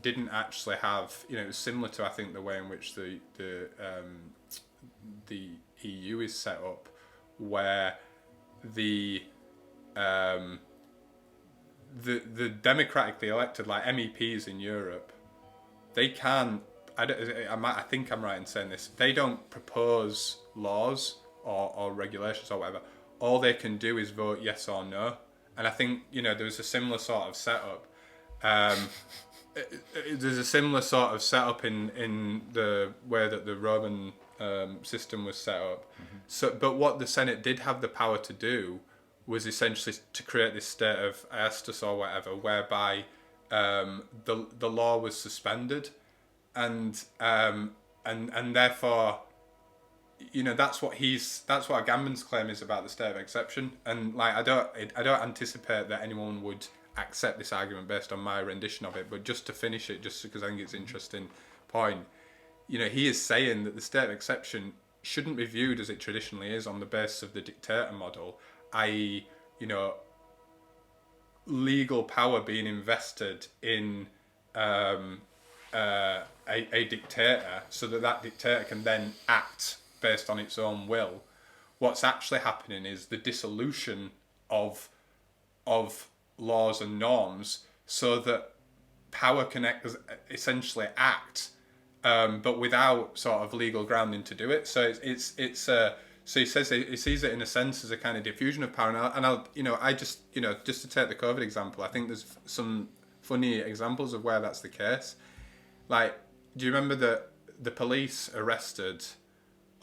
didn't actually have, it was similar to, I think, the way in which the EU is set up, where the democratically elected, like MEPs in Europe, they can't. I think I'm right in saying this. They don't propose laws or regulations or whatever. All they can do is vote yes or no. And I think, there was a similar sort of setup. There's a similar sort of setup in the way that the Roman system was set up. Mm-hmm. So, but what the Senate did have the power to do was essentially to create this state of aestus or whatever, whereby the law was suspended, and therefore, that's what Agamben's claim is about the state of exception. And like I don't anticipate that anyone would accept this argument based on my rendition of it. But just to finish it, just because I think it's an interesting point, he is saying that the state of exception shouldn't be viewed as it traditionally is on the basis of the dictator model, i.e., legal power being invested in a dictator, so that dictator can then act based on its own will. What's actually happening is the dissolution of laws and norms, so that power can essentially act, but without sort of legal grounding to do it. So so he says he sees it in a sense as a kind of diffusion of power. And I just to take the COVID example, I think there's some funny examples of where that's the case. Like, do you remember that the police arrested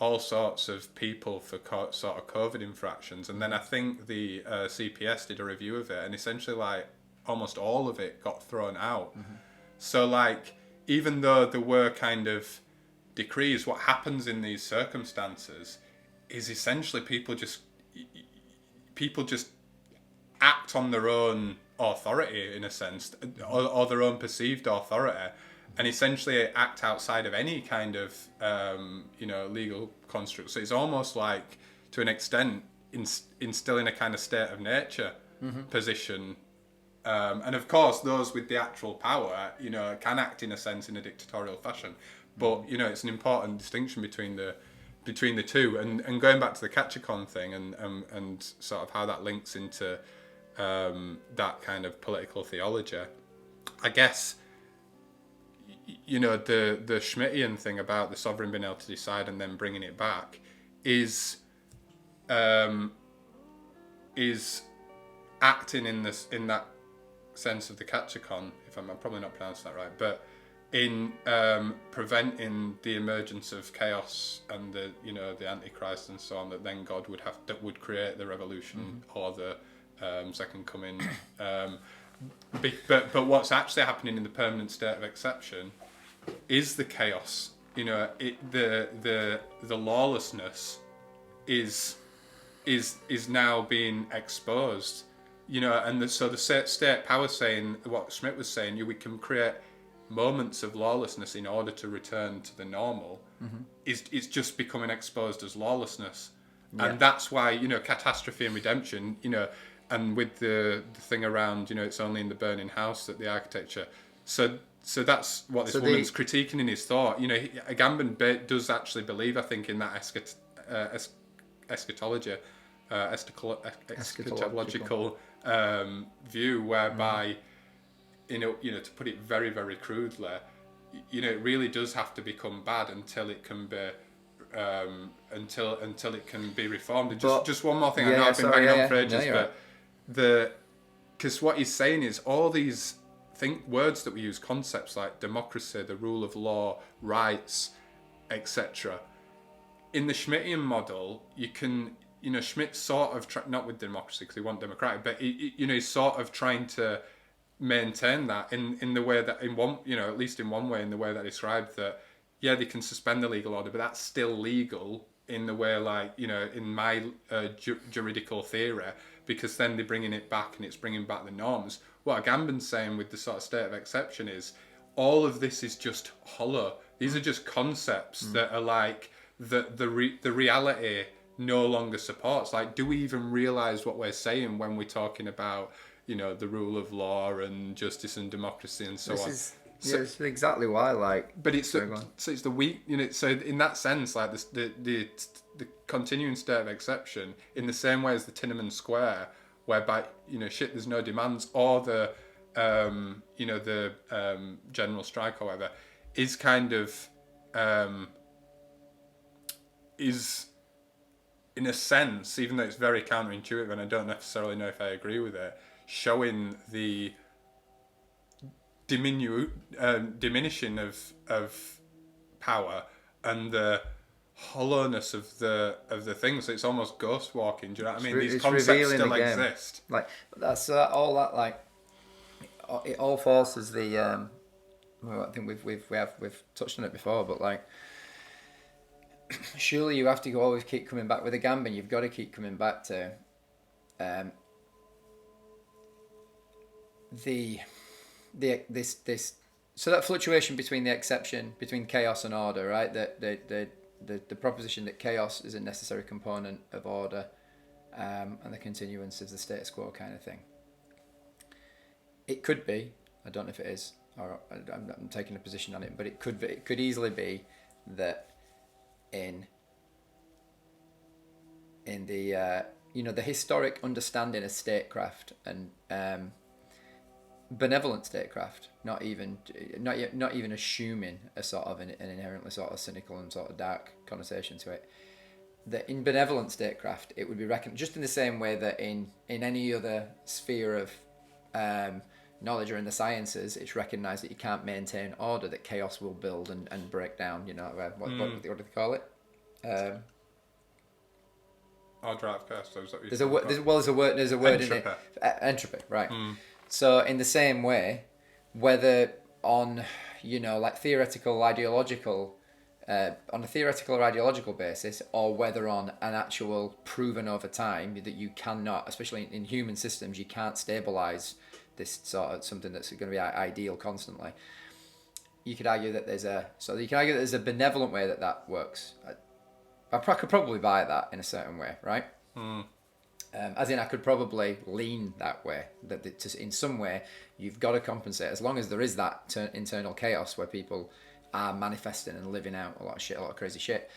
all sorts of people for sort of COVID infractions, and then I think the CPS did a review of it, and essentially like almost all of it got thrown out. Mm-hmm. So like, even though there were kind of decrees, what happens in these circumstances is essentially people just act on their own authority, in a sense, or their own perceived authority, and essentially act outside of any kind of legal construct. So it's almost like, to an extent, instilling a kind of state of nature position. And of course, those with the actual power, can act in a sense in a dictatorial fashion. But it's an important distinction between the two. And going back to the Catchicon thing and sort of how that links into that kind of political theology, I guess. The Schmittian thing about the sovereign being able to decide and then bringing it back is acting in that sense of the Catchicon, if I'm probably not pronouncing that right, but in preventing the emergence of chaos and the Antichrist and so on, that then God would create the revolution or the second coming. But what's actually happening in the permanent state of exception is the chaos. The lawlessness is now being exposed. So the state power saying what Schmitt was saying, we can create moments of lawlessness in order to return to the normal. Is just becoming exposed as lawlessness, and that's why catastrophe and redemption. And with the thing around, it's only in the burning house that the architecture. So that's what this woman's critiquing in his thought. Agamben does actually believe, I think, in that eschatology, eschatological view, whereby, to put it very, very crudely, it really does have to become bad until it can be. Until it can be reformed. And just one more thing. I know I've been banging on for ages, but. Because what he's saying is all these words that we use, concepts like democracy, the rule of law, rights, etc. In the Schmittian model, you can, Schmitt sort of not with democracy because he wants democratic, but he's sort of trying to maintain that in the way that at least in one way, in the way that I described, that they can suspend the legal order, but that's still legal in the way, like, in my juridical theory. Because then they're bringing it back and it's bringing back the norms. What Agamben's saying with the sort of state of exception is all of this is just hollow. These are just concepts that are like the reality no longer supports. Like, do we even realise what we're saying when we're talking about, the rule of law and justice and democracy and so on? Yeah, it's exactly why. Like, But it's sorry, go on. so it's the weak, so in that sense, like the continuing state of exception, in the same way as the Tiananmen Square, whereby shit, there's no demands, or the general strike or whatever, is kind of is in a sense, even though it's very counterintuitive, and I don't necessarily know if I agree with it, showing the diminishing of power and the hollowness of the thing. So it's almost ghost walking. Do you know what I mean? These It's concepts revealing still the game. exist. Like, that's all that, like, it all forces the well, I think we've touched on it before, but like, surely you have to always keep coming back with a gambling. You've got to keep coming back to this so that fluctuation between the exception, between chaos and order, right? The proposition that chaos is a necessary component of order, and the continuance of the status quo kind of thing. It could be, I don't know if it is, or I'm taking a position on it, but it could easily be that in the the historic understanding of statecraft and benevolent statecraft, not even assuming a sort of an inherently sort of cynical and sort of dark connotation to it, that in benevolent statecraft it would be reckoned just in the same way that in any other sphere of knowledge or in the sciences, it's recognized that you can't maintain order, that chaos will build and break down. What do they call it? Order out of chaos. So is that what There's a word in it. Entropy, right? So in the same way, whether on like theoretical ideological on a theoretical or ideological basis, or whether on an actual proven over time that you cannot, especially in human systems, you can't stabilize this sort of something that's going to be ideal constantly. You could argue that there's a benevolent way that works. I could probably buy that in a certain way, right? As in, I could probably lean that way. That in some way, you've got to compensate. As long as there is that internal chaos where people are manifesting and living out a lot of shit, a lot of crazy shit,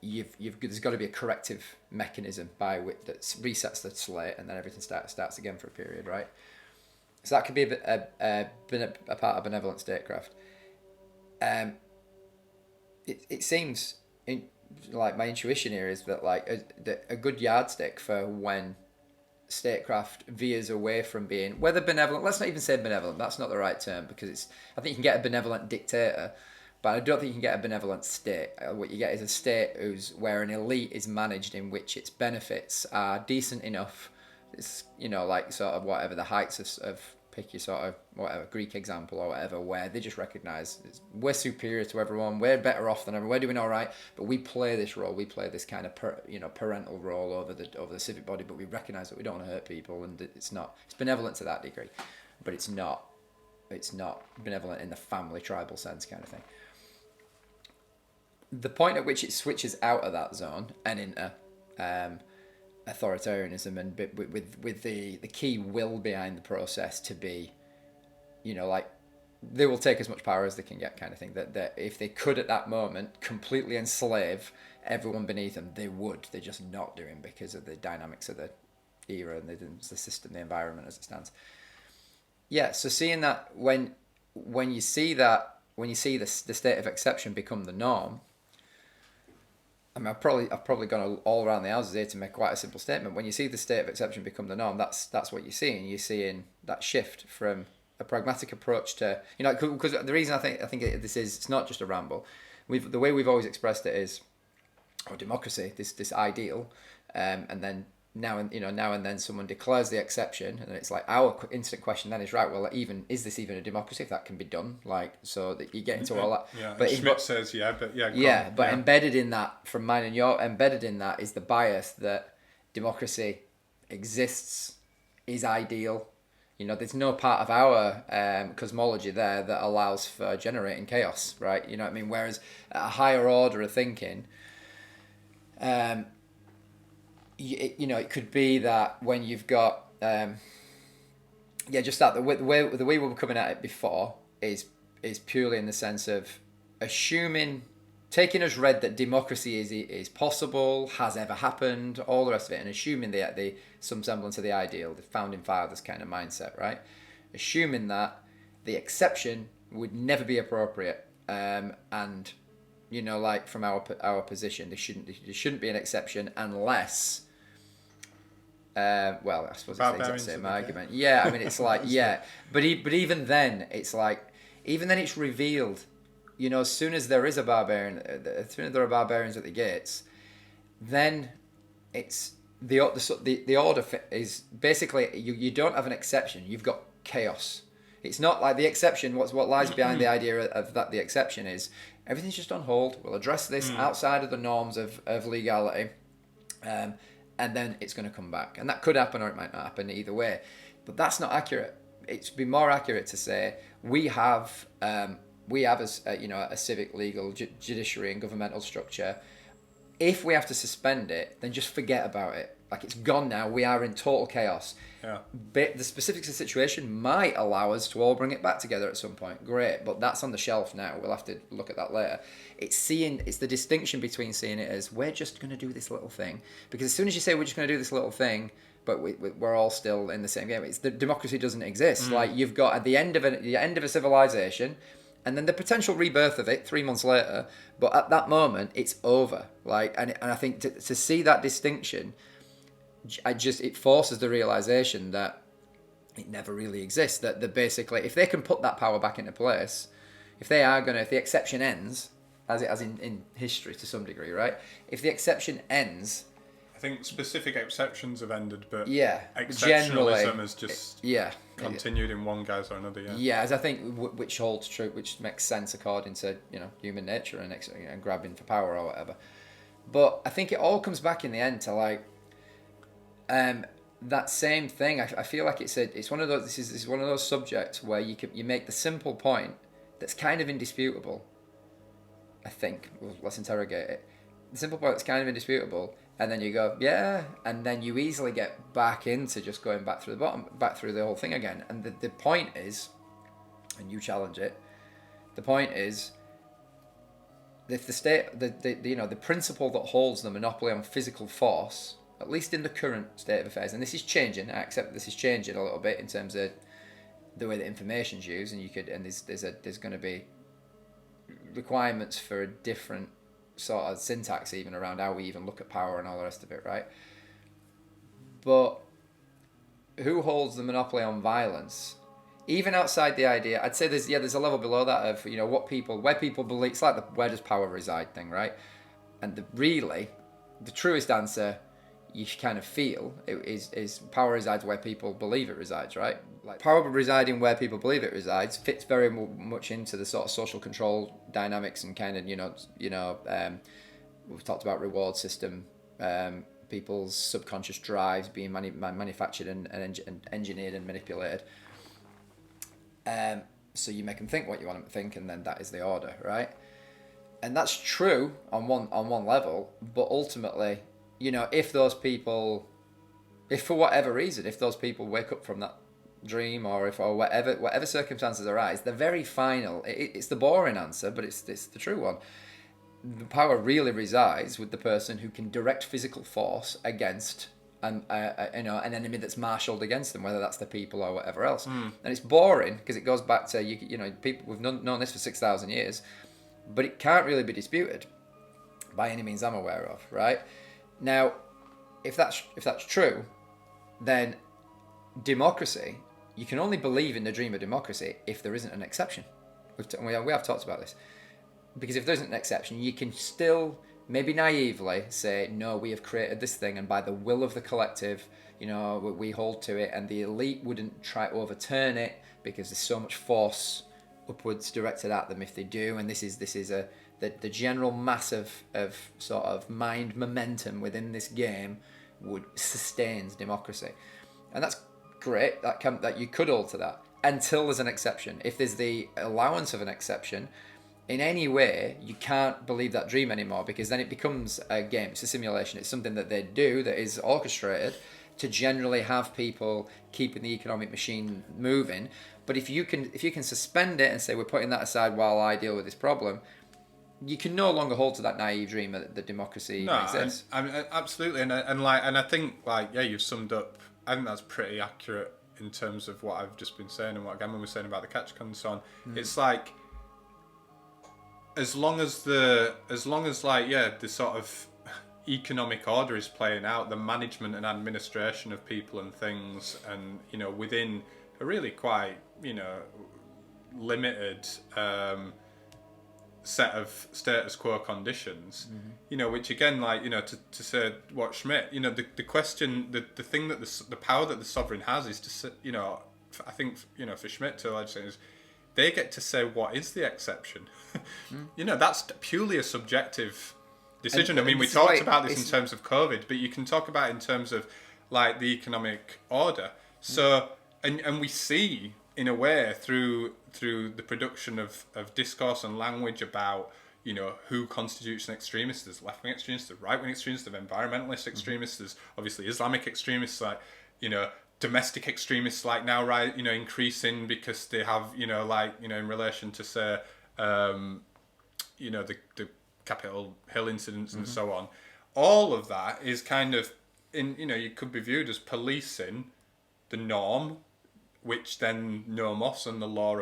there's got to be a corrective mechanism by which that resets the slate, and then everything starts again for a period, right? So that could be a part of benevolent statecraft. It seems like my intuition here is that like a good yardstick for when statecraft veers away from being, whether benevolent, let's not even say benevolent, that's not the right term, because I think you can get a benevolent dictator, but I don't think you can get a benevolent state. What you get is a state where an elite is managed in which its benefits are decent enough. It's like sort of whatever the heights of pick your sort of whatever Greek example or whatever, where they just recognise we're superior to everyone, we're better off than everyone, we're doing all right, but we play this role, we play this kind of parental role over the civic body, but we recognise that we don't want to hurt people, and it's benevolent to that degree, but it's not benevolent in the family tribal sense kind of thing. The point at which it switches out of that zone and into authoritarianism, and with the key will behind the process to be, like they will take as much power as they can get kind of thing, that if they could at that moment completely enslave everyone beneath them, they would. They're just not doing, because of the dynamics of the era and the system, the environment as it stands. Yeah, so seeing that when you see the state of exception become the norm, I mean, I've probably gone all around the houses here to make quite a simple statement. When you see the state of exception become the norm, that's what you're seeing. You're seeing that shift from a pragmatic approach to, because the reason I think it's not just a ramble. The way we've always expressed it is, democracy, this ideal, and then now and then someone declares the exception, and it's like our instant question then is, right, well, is this even a democracy if that can be done? Like, so that you get into all that. Yeah, but Schmidt says embedded in that, from mine and your, embedded in that is the bias that democracy exists, is ideal. There's no part of our cosmology there that allows for generating chaos, right? You know what I mean? Whereas at a higher order of thinking, it could be that when you've got, just that the way we were coming at it before is is purely in the sense of assuming, taking as read that democracy is possible, has ever happened, all the rest of it, and assuming the some semblance of the ideal, the founding fathers kind of mindset, right? Assuming that the exception would never be appropriate, and like from our position, there shouldn't be an exception unless. Well, I suppose it's the exact same argument. Yeah, I mean, it's like, yeah, but even then, it's like, even then, it's revealed. As soon as there is a barbarian, as soon as there are barbarians at the gates, then it's the order is basically you don't have an exception. You've got chaos. It's not like the exception. What lies behind the idea of that the exception is everything's just on hold. We'll address this outside of the norms of legality. And then it's going to come back, and that could happen or it might not happen either way. But that's not accurate. It's be more accurate to say we have a civic, legal, judiciary, and governmental structure. If we have to suspend it, then just forget about it. Like, it's gone now. We are in total chaos. Yeah. But the specifics of the situation might allow us to all bring it back together at some point. Great, but that's on the shelf now. We'll have to look at that later. It's the distinction between seeing it as we're just going to do this little thing, because as soon as you say we're just going to do this little thing, but we're all still in the same game. It's the democracy doesn't exist. Like, you've got at the end of a civilization, and then the potential rebirth of it 3 months later. But at that moment, it's over. Like, and I think to see that distinction, it forces the realization that it never really exists. That basically, if they can put that power back into place, if the exception ends, as in history to some degree, right? If the exception ends, I think specific exceptions have ended, but generally, exceptionalism has just continued in one guise or another. As I think which holds true, which makes sense according to human nature and grabbing for power or whatever. But I think it all comes back in the end to like that same thing. I feel like it's one of those. This is one of those subjects where you make the simple point that's kind of indisputable. I think let's interrogate it. The simple point that's kind of indisputable, and then you go, yeah, and then you easily get back into just going back through the whole thing again. And the point is, and you challenge it. The point is, if the state, the principle that holds the monopoly on physical force, at least in the current state of affairs, and this is changing. I accept this is changing a little bit in terms of the way that information's used, and there's going to be requirements for a different sort of syntax even around how we even look at power and all the rest of it, right? But who holds the monopoly on violence? Even outside the idea, I'd say there's a level below that of where people believe. It's like the where does power reside thing, right? And the truest answer you kind of feel is power resides where people believe it resides, right? Like, power residing where people believe it resides fits very much into the sort of social control dynamics and kind of we've talked about reward system, people's subconscious drives being manufactured and engineered and manipulated. So you make them think what you want them to think, and then that is the order, right? And that's true on one level, but ultimately, if for whatever reason, if those people wake up from that dream, or whatever circumstances arise, the very final, it's the boring answer, but it's the true one. The power really resides with the person who can direct physical force against an enemy that's marshalled against them, whether that's the people or whatever else. And it's boring because it goes back to people. We've known this for 6,000 years, but it can't really be disputed by any means I'm aware of, right? Now, if that's true, then democracy, you can only believe in the dream of democracy if there isn't an exception. We have talked about this. Because if there isn't an exception, you can still, maybe naively, say, no, we have created this thing, and by the will of the collective, we hold to it, and the elite wouldn't try to overturn it because there's so much force upwards directed at them if they do, and this is the general mass of sort of mind momentum within this game sustains democracy, and that's great. That you could alter that until there's an exception. If there's the allowance of an exception in any way, you can't believe that dream anymore, because then it becomes a game. It's a simulation. It's something that they do that is orchestrated to generally have people keeping the economic machine moving. But if you can suspend it and say we're putting that aside while I deal with this problem, you can no longer hold to that naive dream that democracy exists. I mean, absolutely, and I think you've summed up. I think that's pretty accurate in terms of what I've just been saying and what Gammon was saying about the catch and so on. It's like as long as the sort of economic order is playing out, the management and administration of people and things, and within a really quite limited set of status quo conditions, which again, to say what Schmidt, the question, the thing that the power that the sovereign has is to, I think, for Schmidt to legislate is they get to say what is the exception. That's purely a subjective decision. I mean, we talked about this in terms of COVID, but you can talk about it in terms of like the economic order. So, and we see in a way through the production of discourse and language about who constitutes an extremist. There's left-wing extremists, there's right-wing extremists, there's environmentalist extremists, there's obviously Islamic extremists, like domestic extremists, like now increasing because they have in relation to say the Capitol Hill incidents and so on. All of that is kind of you could be viewed as policing the norm, which then nomos and the law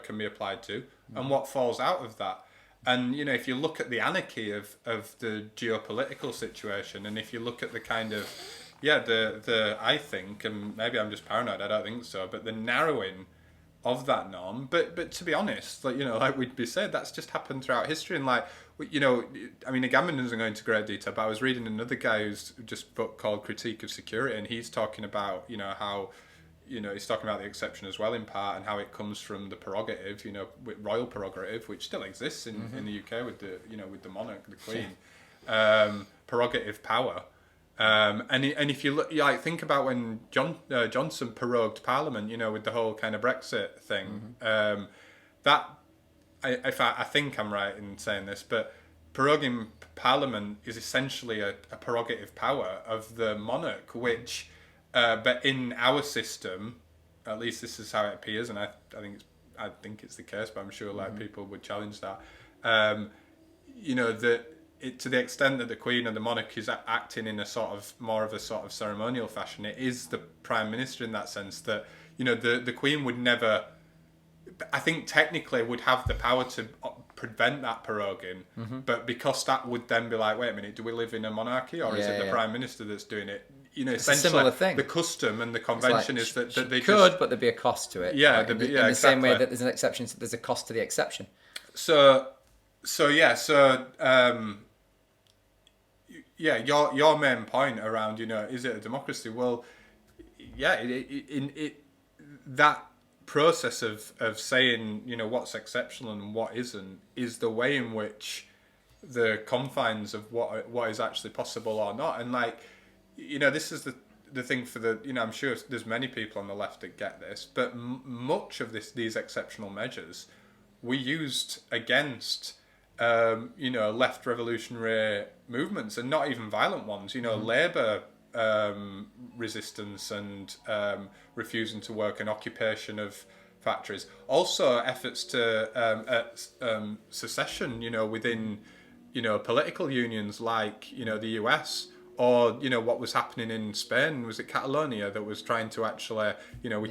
can be applied to, and what falls out of that. And if you look at the anarchy of the geopolitical situation, and if you look at the kind of the I think, and maybe I'm just paranoid, I don't think so, but the narrowing of that norm. But to be honest, like we'd be said, that's just happened throughout history. And I mean, Gammon doesn't go into great detail, but I was reading another guy who's just book called Critique of Security, and he's talking about how he's talking about the exception as well in part, and how it comes from the prerogative, with royal prerogative, which still exists in the UK with the monarch, the Queen, prerogative power. And if you look, think about when Johnson prorogued Parliament, with the whole kind of Brexit thing, that I think I'm right in saying this, but proroguing Parliament is essentially a prerogative power of the monarch, which, but in our system, at least this is how it appears, and I think it's the case, but I'm sure people would challenge that. To the extent that the Queen and the monarch is acting in a sort of more of a sort of ceremonial fashion, it is the Prime Minister in that sense that the Queen would never, I think technically would have the power to prevent that proroguing, but because that would then be like, wait a minute, do we live in a monarchy, or is it the Prime Minister that's doing it? It's a similar thing. The custom and the convention is that they could, but there'd be a cost to it. Yeah, right? In the same way that there's an exception, there's a cost to the exception. Your main point around, is it a democracy? Well, that process of saying, what's exceptional and what isn't, is the way in which the confines of what is actually possible or not. And this is the thing for the, I'm sure there's many people on the left that get this, but much of these exceptional measures were used against left revolutionary movements, and not even violent ones. Labour resistance and refusing to work and occupation of factories. Also, efforts to secession. Within political unions like the US, or what was happening in Spain. Was it Catalonia that was trying to actually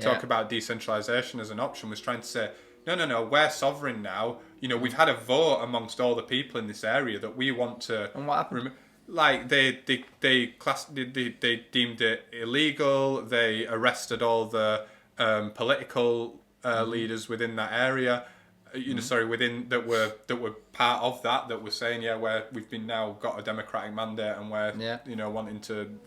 talk about decentralization as an option? Was trying to say, no, we're sovereign now. We've had a vote amongst all the people in this area that we want to. And what happened? They deemed it illegal. They arrested all the political leaders within that area. Within that were part of that were saying, we've been now got a democratic mandate, and we're wanting to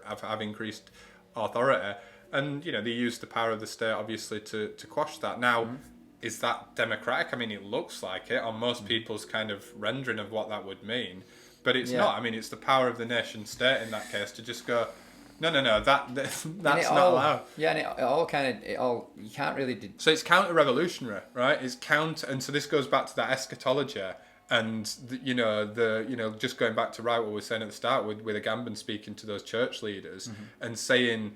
have increased authority. And they used the power of the state obviously to quash that. Now, is that democratic? I mean, it looks like it on most people's kind of rendering of what that would mean, but it's not. I mean, it's the power of the nation state in that case to just go, no, that's not allowed. Yeah, and you can't really. So it's counter-revolutionary, right? It's and so this goes back to that eschatology And just going back to what we were saying at the start with Agamben speaking to those church leaders and saying,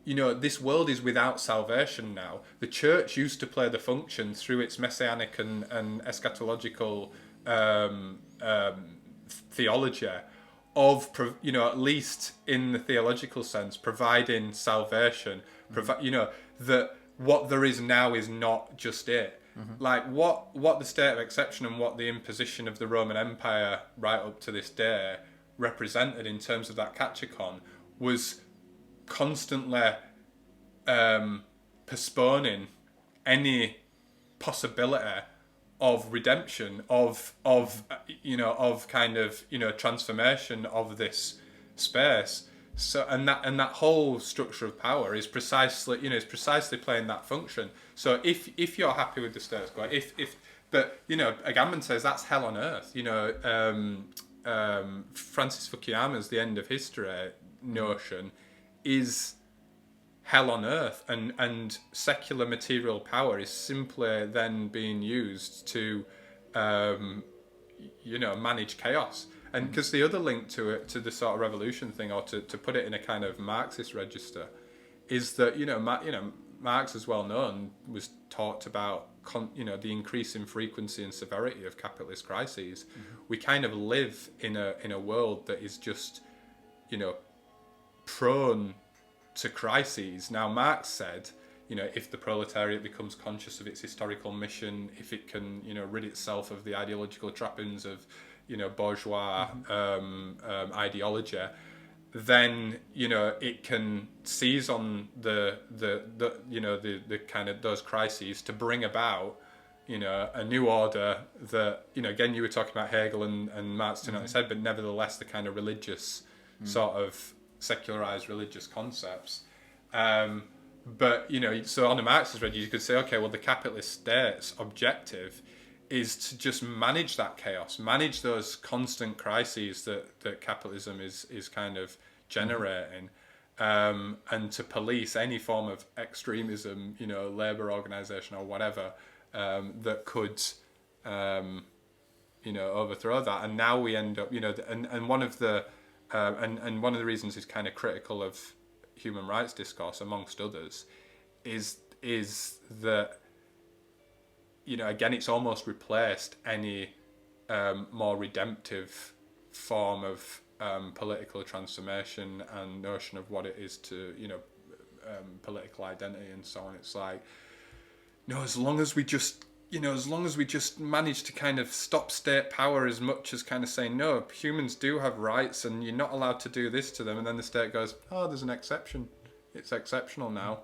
this world is without salvation now. The church used to play the function through its messianic and eschatological theology of, at least in the theological sense, providing salvation, that what there is now is not just it. Like what the state of exception and what the imposition of the Roman Empire right up to this day represented in terms of that catechon was constantly postponing any possibility of redemption, of transformation of this space. So and that whole structure of power is precisely playing that function. So if you're happy with the status quo, but Agamben says that's hell on earth. Francis Fukuyama's The End of History notion is hell on earth, and secular material power is simply then being used to manage chaos. And because the other link to it, to the sort of revolution thing, or to put it in a kind of Marxist register, is that Marx, as well known, was talked about the increasing frequency and severity of capitalist crises. We kind of live in a world that is just prone to crises. Now Marx said, if the proletariat becomes conscious of its historical mission, if it can rid itself of the ideological trappings of bourgeois ideology, then it can seize on the kind of those crises to bring about a new order that again, you were talking about Hegel and Marx tonight, said, but nevertheless the kind of religious sort of secularized religious concepts. But so on a Marxist register, you could say, okay, well, the capitalist state's objective is to just manage that chaos, manage those constant crises that capitalism is kind of generating, and to police any form of extremism, labor organization or whatever, that could, overthrow that. And now we end up, and one of the reasons is kind of critical of human rights discourse, amongst others, is that again, it's almost replaced any more redemptive form of political transformation and notion of what it is to political identity and so on. It's like, as long as we just manage to kind of stop state power as much as kind of saying, no, humans do have rights and you're not allowed to do this to them, and then the state goes, oh, there's an exception, it's exceptional now.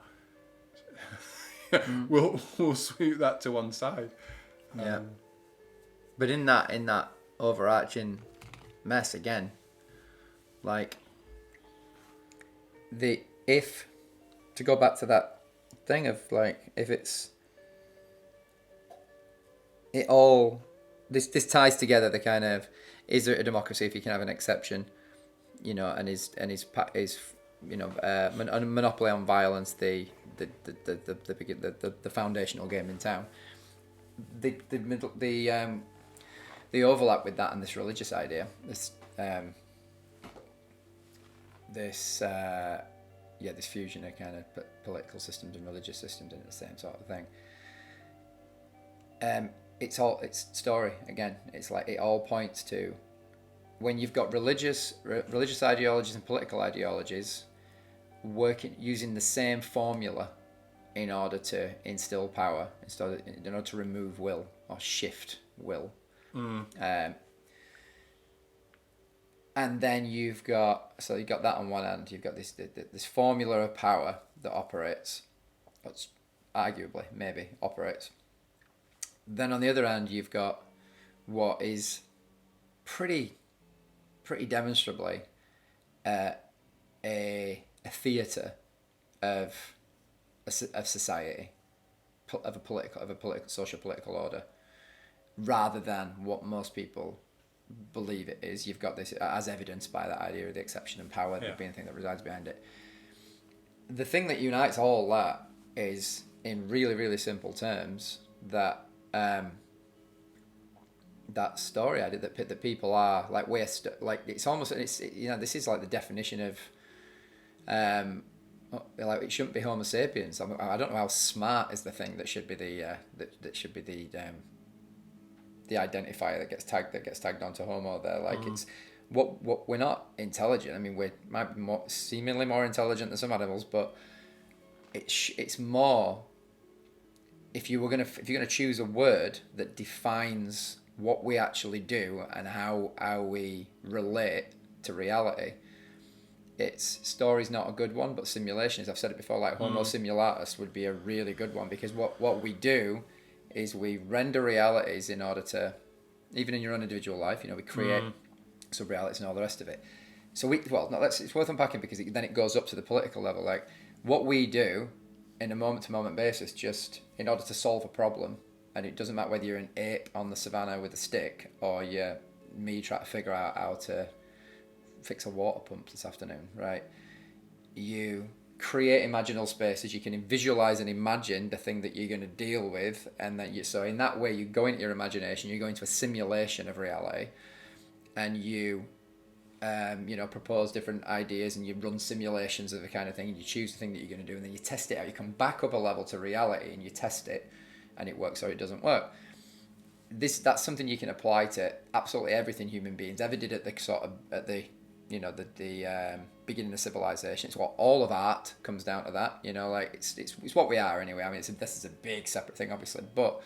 We'll sweep that to one side. But in that overarching mess again, like to go back to that thing of like, if it's this ties together the kind of, is there a democracy if you can have an exception, and is monopoly on violence the foundational game in town. The overlap with that and this religious idea, this fusion of kind of political systems and religious systems into the same sort of thing. It's story again. It's like it all points to when you've got religious ideologies and political ideologies working using the same formula in order to instill power, in order to remove will or shift will. And then you've got that on one hand. You've got this formula of power that operates, that's arguably maybe operates. Then on the other hand, you've got what is pretty demonstrably a theatre of society, of a political social political order, rather than what most people believe it is. You've got this as evidenced by that idea of the exception and power being the thing that resides behind it. The thing that unites all that is, in really, really simple terms, that that story idea that people are like like it's almost this is like the definition of like it shouldn't be Homo sapiens. I don't know how smart is the thing that should be the that should be the identifier that gets tagged onto Homo there. Like it's what we're not intelligent. I mean, we might be seemingly more intelligent than some animals, but it's more. If you're gonna choose a word that defines what we actually do and how we relate to reality, story's not a good one, but simulation is. I've said it before, like Homo simulatus would be a really good one, because what we do is we render realities in order to, even in your own individual life, we create sub-realities and all the rest of it. So it's worth unpacking, because then it goes up to the political level. Like what we do in a moment-to-moment basis, just in order to solve a problem, and it doesn't matter whether you're an ape on the savannah with a stick or you're me trying to figure out how to fix a water pump this afternoon, right? You create imaginal spaces. You can visualize and imagine the thing that you're going to deal with, and then so in that way you go into your imagination, you go into a simulation of reality, and you propose different ideas, and you run simulations of the kind of thing, and you choose the thing that you're going to do, and then you test it out. You come back up a level to reality and you test it, and it works or it doesn't work. That's something you can apply to absolutely everything human beings ever did at the beginning of civilization. It's what all of art comes down to that. Like it's what we are anyway. I mean, this is a big separate thing, obviously, but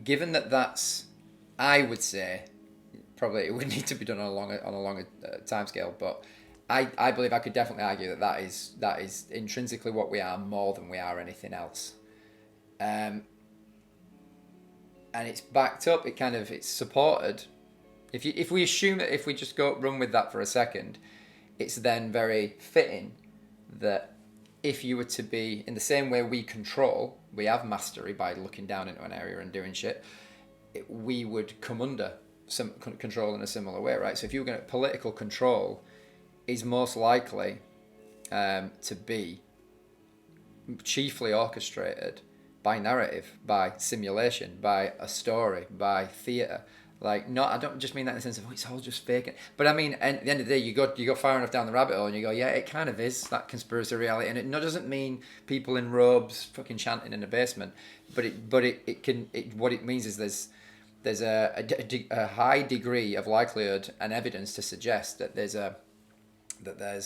given that's, I would say, probably it would need to be done on a longer timescale, but I believe I could definitely argue that is intrinsically what we are, more than we are anything else. And it's backed up. It's supported. If we assume that, if we just run with that for a second, it's then very fitting that if you were to be in the same way we have mastery by looking down into an area and doing shit, we would come under some control in a similar way, right? So if you were going to, political control is most likely to be chiefly orchestrated by narrative, by simulation, by a story, by theatre. Like, I don't just mean that in the sense of, it's all just fake. But I mean, at the end of the day, you go far enough down the rabbit hole and you go, yeah, it kind of is that conspiracy reality. And it doesn't mean people in robes fucking chanting in a basement, but what it means is there's a high degree of likelihood and evidence to suggest that that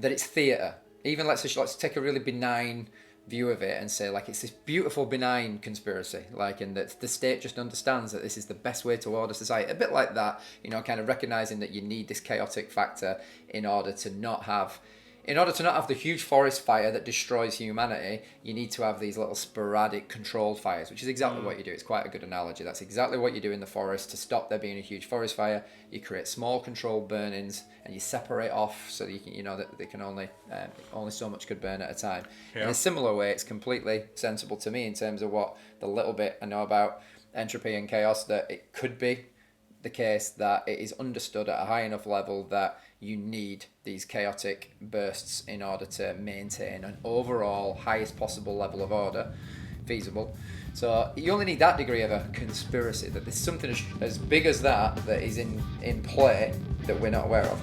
it's theatre. Even let's take a really benign view of it and say, like, it's this beautiful benign conspiracy, like, and that the state just understands that this is the best way to order society, a bit like that, kind of recognizing that you need this chaotic factor in order to not have the huge forest fire that destroys humanity. You need to have these little sporadic controlled fires, which is exactly what you do. It's quite a good analogy. That's exactly what you do in the forest to stop there being a huge forest fire. You create small controlled burn-ins, and you separate off so that you can, that they can only so much could burn at a time. Yeah. In a similar way, it's completely sensible to me in terms of what the little bit I know about entropy and chaos, that it could be the case that it is understood at a high enough level that you need these chaotic bursts in order to maintain an overall highest possible level of order feasible. So you only need that degree of a conspiracy, that there's something as big as that is in play that we're not aware of.